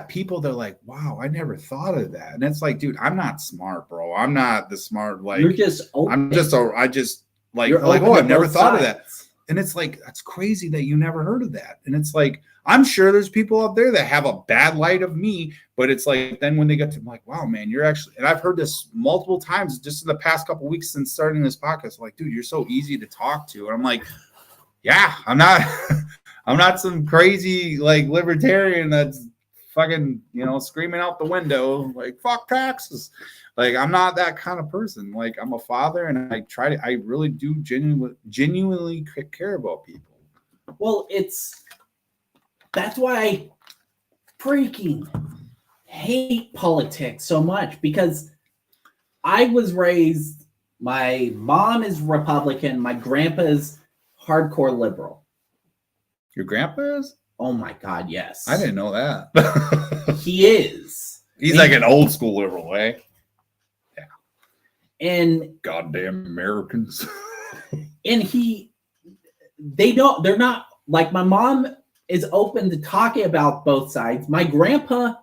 people that are like, wow, I never thought of that. And it's like, dude, I'm not smart, bro. I'm not the smart, like, you're just open. I've never thought of that. And it's like, that's crazy that you never heard of that. And it's like, I'm sure there's people out there that have a bad light of me, but it's like, then when they get to, I'm like, wow, man, you're actually, and I've heard this multiple times just in the past couple of weeks since starting this podcast. I'm like, dude, you're so easy to talk to. And I'm like, yeah, I'm not some crazy like libertarian that's fucking, screaming out the window, like, fuck taxes. Like, I'm not that kind of person. Like, I'm a father, and I really do genuinely care about people. Well, that's why I freaking hate politics so much, because I was raised, my mom is Republican, my grandpa is hardcore liberal. Your grandpa is? Oh my God, yes. I didn't know that. He is. He's like an old school liberal, eh? Yeah. And goddamn Americans. And they're not, like, my mom is open to talking about both sides. My grandpa,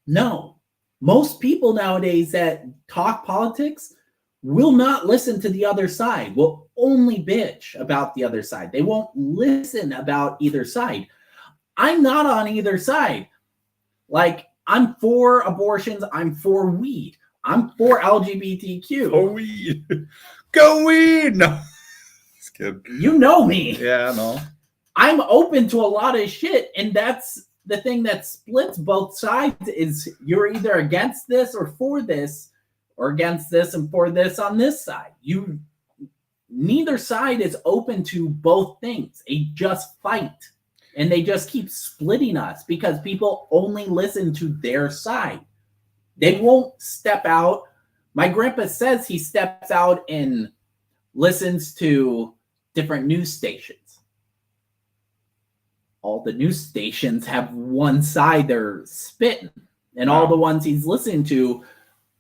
no. Most people nowadays that talk politics will not listen to the other side, will only bitch about the other side. They won't listen about either side. I'm not on either side. Like, I'm for abortions. I'm for weed. I'm for LGBTQ. Go weed. Go weed. No. Just kidding. You know me. Yeah, no. I'm open to a lot of shit, and that's the thing that splits both sides is you're either against this or for this, or against this and for this on this side. Neither side is open to both things. They just fight. And they just keep splitting us because people only listen to their side. They won't step out. My grandpa says he steps out and listens to different news stations. All the news stations have one side they're spitting. And all the ones he's listening to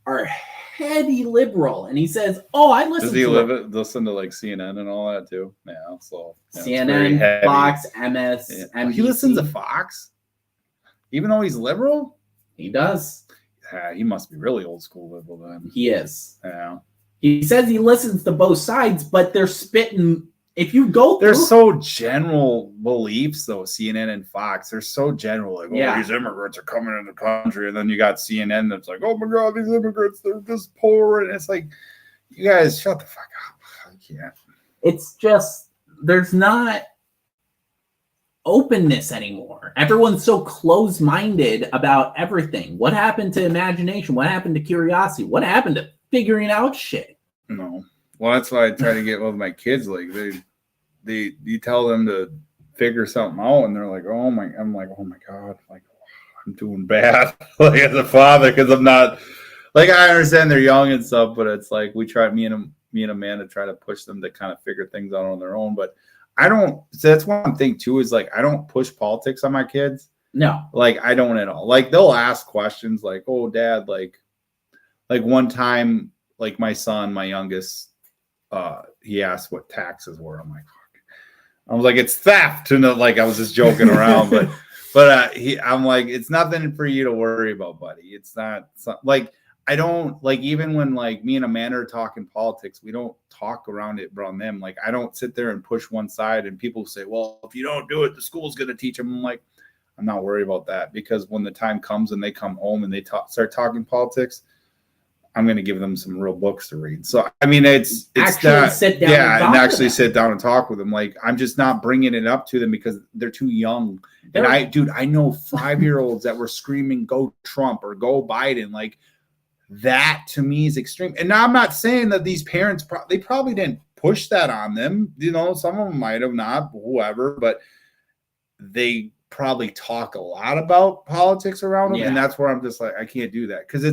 are heady liberal. And he says, oh, I listen to... Does he listen to like CNN and all that too? Yeah, so... Yeah, CNN, Fox, MS, NBC. He listens to Fox? Even though he's liberal? He does. Yeah, he must be really old school liberal then. He is. Yeah. He says he listens to both sides, but they're spitting... If you go through... They're so general beliefs, though, CNN and Fox. They're so general. Like, these immigrants are coming into the country. And then you got CNN that's like, oh, my God, these immigrants, they're just poor. And it's like, you guys, shut the fuck up. I can't. It's just, there's not openness anymore. Everyone's so closed-minded about everything. What happened to imagination? What happened to curiosity? What happened to figuring out shit? No. Well, that's why I try to get with my kids. Like, you tell them to figure something out, and they're like, "Oh my!" I'm like, "Oh my God!" Like, I'm doing bad, like as a father, because I'm not. Like, I understand they're young and stuff, but it's like we try, me and Amanda try to push them to kind of figure things out on their own. But I don't. So that's one thing too. Is like I don't push politics on my kids. No, like I don't at all. Like they'll ask questions, like, "Oh, Dad," like one time, like my son, my youngest, he asked what taxes were. I'm like. I was like, it's theft, and like I was just joking around, but I'm like, it's nothing for you to worry about, buddy. It's not like I don't like even when like me and Amanda are talking politics, we don't talk around them. Like I don't sit there and push one side, and people say, well, if you don't do it, the school's gonna teach them. I'm like, I'm not worried about that because when the time comes and they come home and they start talking politics, I'm going to give them some real books to read. So, I mean, it's actually not, sit down and actually sit down and talk with them. Like, I'm just not bringing it up to them because they're too young. And I know 5-year-olds that were screaming, go Trump or go Biden. Like that to me is extreme. And now I'm not saying that these parents, they probably didn't push that on them. You know, some of them might have not, whoever, but they probably talk a lot about politics around them. Yeah. And that's where I'm just like, I can't do that. Cause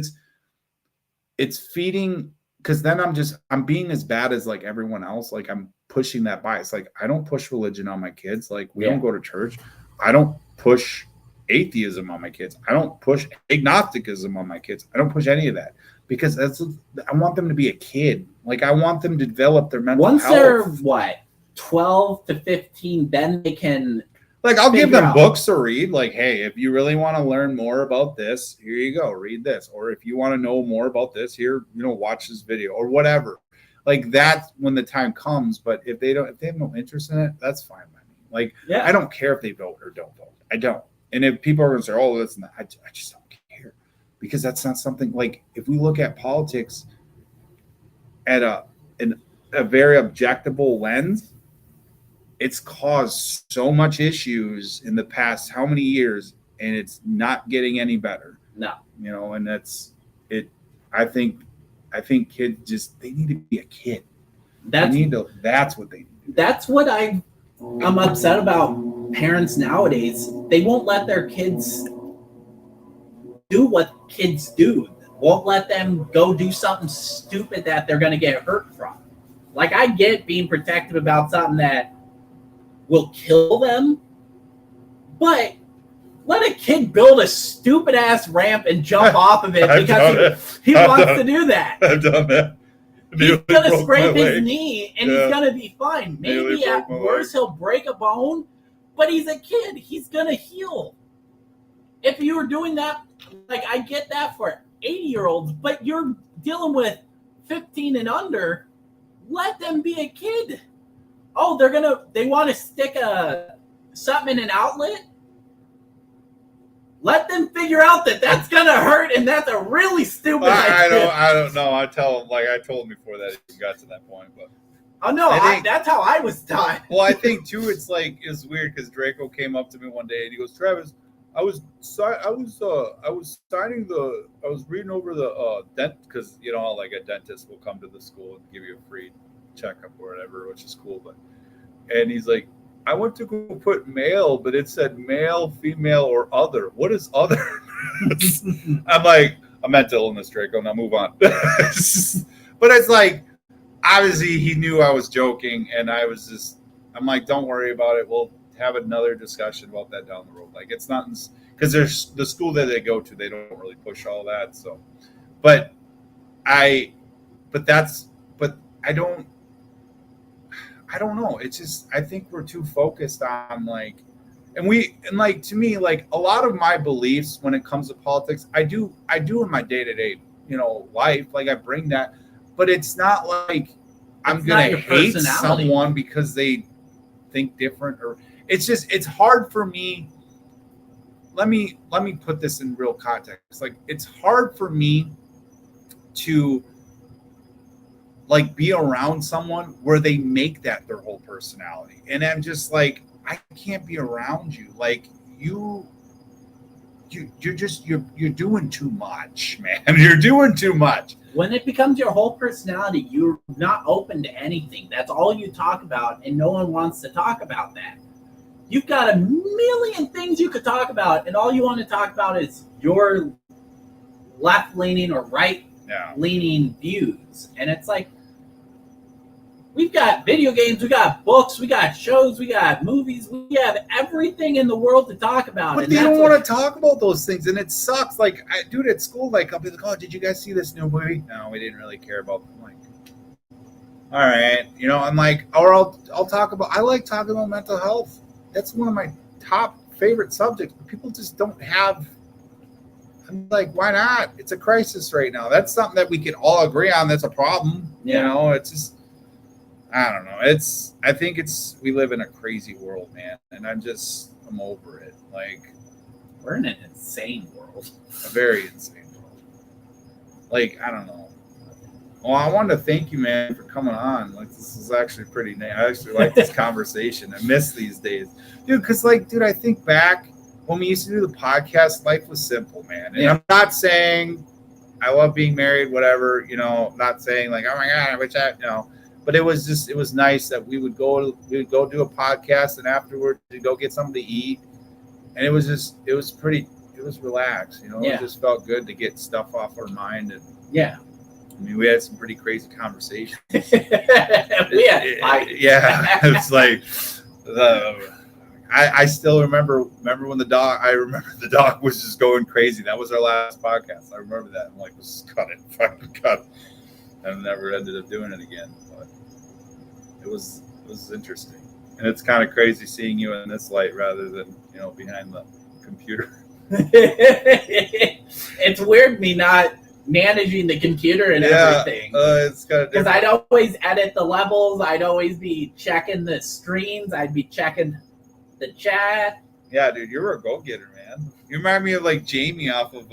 it's feeding, because then I'm being as bad as like everyone else. Like I'm pushing that bias. Like I don't push religion on my kids. Like we don't go to church. I don't push atheism on my kids. I don't push agnosticism on my kids. I don't push any of that because I want them to be a kid. Like I want them to develop their mental health. Once they're what, 12 to 15, then they can. Like, I'll give them books to read. Like, hey, if you really want to learn more about this, here you go, read this. Or if you want to know more about this, here, watch this video or whatever. Like, that's when the time comes. But if they have no interest in it, that's fine by me. Like, I don't care if they vote or don't vote. I don't. And if people are going to say, oh, that's not, I just don't care. Because that's not something, like, if we look at politics at a very objectable lens, it's caused so much issues in the past how many years, and it's not getting any better. No. And that's it. I think kids just, they need to be a kid. That's what they need. That's what I'm upset about parents nowadays. They won't let their kids do what kids do. Won't let them go do something stupid that they're going to get hurt from. Like, I get being protective about something that will kill them, but let a kid build a stupid ass ramp and jump off of it because he wants to do that. I've done that. He's gonna scrape his knee and he's gonna be fine. Maybe at worst he'll break a bone, but he's a kid. He's gonna heal. If you were doing that, like I get that for 80-year-olds, but you're dealing with 15 and under. Let them be a kid. Oh, they want to stick something in an outlet. Let them figure out that that's gonna hurt, and that's a really stupid idea. I don't know. I tell them, like I told him before that he got to that point, but oh no, that's how I was taught. Well, I think too, it's weird because Draco came up to me one day and he goes, "Travis, I was reading over the dent because you know like a dentist will come to the school and give you a free checkup or whatever, which is cool, but and he's like." I went to go put male, but it said male, female, or other. What is other? I'm like, a mental illness, Draco. Now move on. But it's like, obviously he knew I was joking, and I'm like, don't worry about it. We'll have another discussion about that down the road. Like, it's not, because there's the school that they go to, they don't really push all that. So, but I don't know. It's just, I think we're too focused on like, and to me, like a lot of my beliefs when it comes to politics, I do in my day-to-day, life. Like I bring that, but it's not like I'm going to hate someone because they think different or it's just, it's hard for me. Let me put this in real context. Like it's hard for me to like be around someone where they make that their whole personality. And I'm just like, I can't be around you. Like you're doing too much, man. You're doing too much. When it becomes your whole personality, you're not open to anything. That's all you talk about, and no one wants to talk about that. You've got a million things you could talk about, and all you want to talk about is your left-leaning or right-leaning views. And it's like, we've got video games, we got books, we got shows, we got movies, we have everything in the world to talk about. But they don't want to talk about those things, and it sucks. Like, dude, at school, like, I'll be like, oh, did you guys see this new movie? No, we didn't really care about them. I'm like, all right. I'm like, or I'll talk about, I like talking about mental health. That's one of my top favorite subjects, but people just don't have, I'm like, why not? It's a crisis right now. That's something that we can all agree on. That's a problem. Yeah. It's just, I don't know. I think we live in a crazy world, man. And I'm over it. Like, we're in an insane world. A very insane world. Like, I don't know. Well, I wanted to thank you, man, for coming on. Like, this is actually pretty nice. I actually like this conversation. I miss these days. Dude, because, I think back when we used to do the podcast, life was simple, man. And I'm not saying I love being married, whatever, not saying like, oh my God, I wish but it was nice that we would go do a podcast and afterward to go get something to eat. And it was relaxed, It just felt good to get stuff off our mind. And yeah. I mean, we had some pretty crazy conversations. It's like, I still remember when the dog was just going crazy. That was our last podcast. I remember that. I'm like, let's cut it. Fucking cut it. And never ended up doing it again. But it was interesting. And it's kind of crazy seeing you in this light rather than, behind the computer. It's weird me not managing the computer and everything. It's kind of because I'd always edit the levels. I'd always be checking the streams. I'd be checking the chat. Yeah, dude, you're a go-getter, man. You remind me of like Jamie off of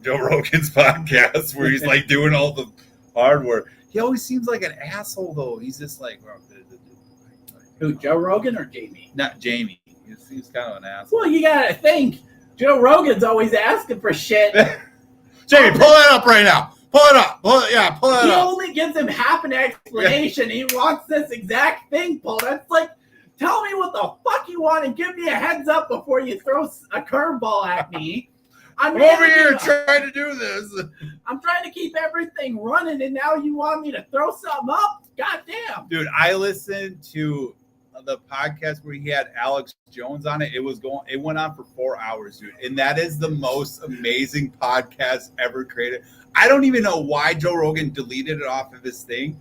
Joe Rogan's podcast where he's like doing all the hard work. He always seems like an asshole though. He's just like, who, Joe Rogan or Jamie? Not Jamie. He seems kind of an asshole. Well, you gotta think. Joe Rogan's always asking for shit. Jamie, pull that up right now. Pull it up. Pull it up. He only gives him half an explanation. Yeah. He wants this exact thing pulled. It's like, tell me what the fuck you want and give me a heads up before you throw a curveball at me. I'm over here trying to do this. I'm trying to keep everything running, and now you want me to throw something up? Goddamn. Dude, I listened to the podcast where he had Alex Jones on it. It went on for 4 hours, dude. And that is the most amazing podcast ever created. I don't even know why Joe Rogan deleted it off of his thing.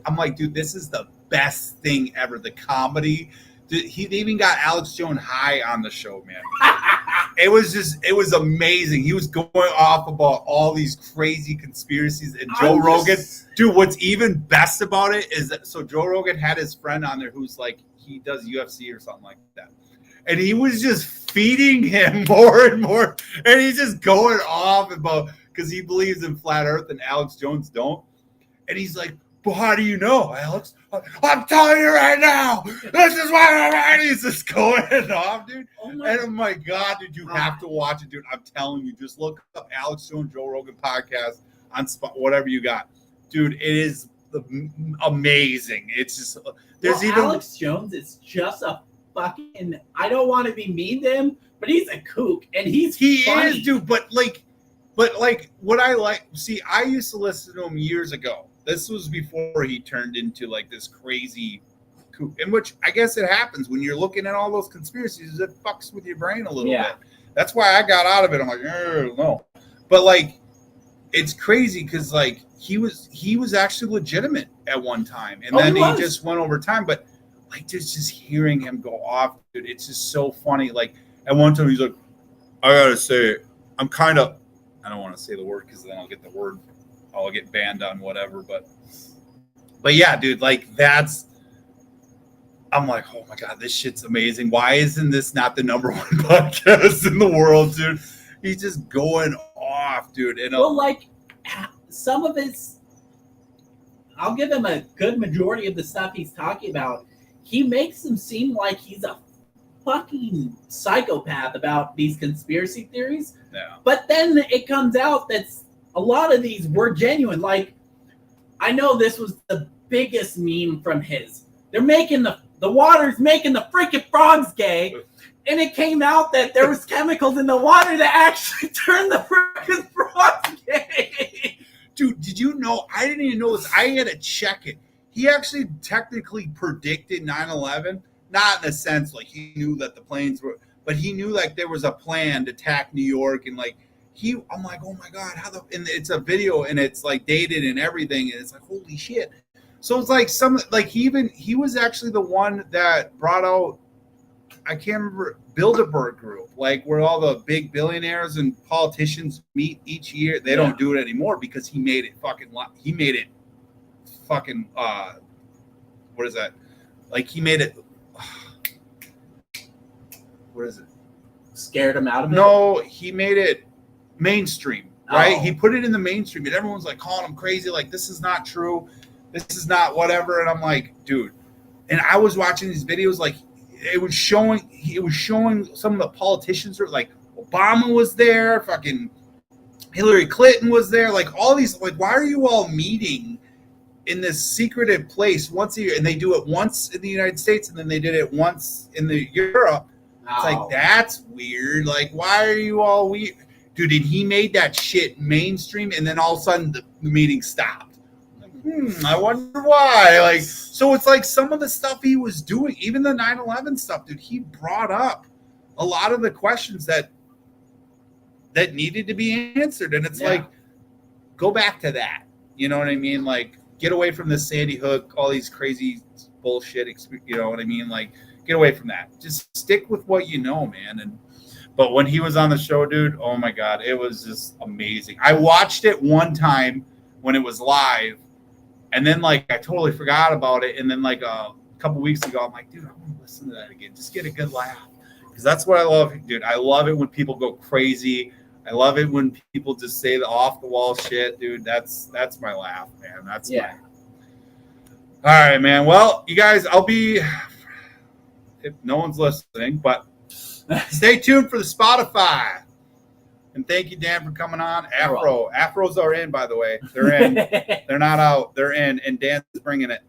I'm like, dude, this is the best thing ever. The comedy. Dude, he even got Alex Jones high on the show, man. it was amazing. He was going off about all these crazy conspiracies. And Joe Rogan, dude, what's even best about it is that so Joe Rogan had his friend on there who's like, he does UFC or something like that. And he was just feeding him more and more. And he's just going off about, because he believes in flat earth and Alex Jones don't. And he's like, well, how do you know, Alex? I'm telling you right now. This is why he's just going off, dude. Oh my God, dude, you have to watch it, dude. I'm telling you, just look up Alex Jones Joe Rogan podcast on whatever you got, dude. It is amazing. It's just Alex Jones is just a fucking. I don't want to be mean to him, but he's a kook, and he funny. Is, dude. But what I like. See, I used to listen to him years ago. This was before he turned into like this crazy kook, in which I guess it happens when you're looking at all those conspiracies. It fucks with your brain a little bit. That's why I got out of it. I'm like, no. But like, it's crazy because like he was actually legitimate at one time, and then he just went over time. But like, just hearing him go off, dude, it's just so funny. Like at one time, he's like, I gotta say, I'm kind of. I don't want to say the word because then I'll get the word. I'll get banned on whatever, but yeah, dude, like I'm like, oh my God, this shit's amazing. Why isn't this not the number one podcast in the world, dude? He's just going off, dude. And well, like some of his, I'll give him a good majority of the stuff he's talking about. He makes him seem like he's a fucking psychopath about these conspiracy theories. Yeah. But then it comes out that a lot of these were genuine. Like, I know this was the biggest meme from his. They're making the water's making the freaking frogs gay. And it came out that there was chemicals in the water that actually turned the freaking frogs gay. Dude, did you know? I didn't even know this. I had to check it. He actually technically predicted 9/11. Not in the sense like he knew that the planes were, but he knew like there was a plan to attack New York and like I'm like, oh my God, and it's a video and it's like dated and everything. And it's like, holy shit. So it's like he was actually the one that brought out, I can't remember, Bilderberg Group, like where all the big billionaires and politicians meet each year. They don't do it anymore because he made it fucking, what is that? Like he made it, what is it? Scared him out of it? No, he made it mainstream, right? Oh. He put it in the mainstream and everyone's like calling him crazy, like this is not true, this is not whatever. And I'm like, dude, and I was watching these videos, like it was showing some of the politicians were like, Obama was there, fucking Hillary Clinton was there, like all these, like why are you all meeting in this secretive place once a year? And they do it once in the United States and then they did it once in the Europe. It's like, that's weird. Like, why are you all weird? Dude, and he made that shit mainstream, and then all of a sudden the meeting stopped. Like, I wonder why. Like, so it's like some of the stuff he was doing, even the 9/11 stuff, dude, he brought up a lot of the questions that needed to be answered. And it's like, go back to that. You know what I mean? Like, get away from this Sandy Hook, all these crazy bullshit, you know what I mean? Like, get away from that. Just stick with what you know, man. But when he was on the show, dude, oh my God, it was just amazing. I watched it one time when it was live, and then like I totally forgot about it. And then like a couple weeks ago, I'm like, dude, I want to listen to that again. Just get a good laugh, because that's what I love, dude. I love it when people go crazy. I love it when people just say the off the wall shit, dude. That's my laugh, man. That's all right, man. Well, you guys, I'll be, if no one's listening, but stay tuned for the Spotify. And thank you, Dan, for coming on. Afros are in, by the way. They're in. They're not out. They're in. And Dan's bringing it.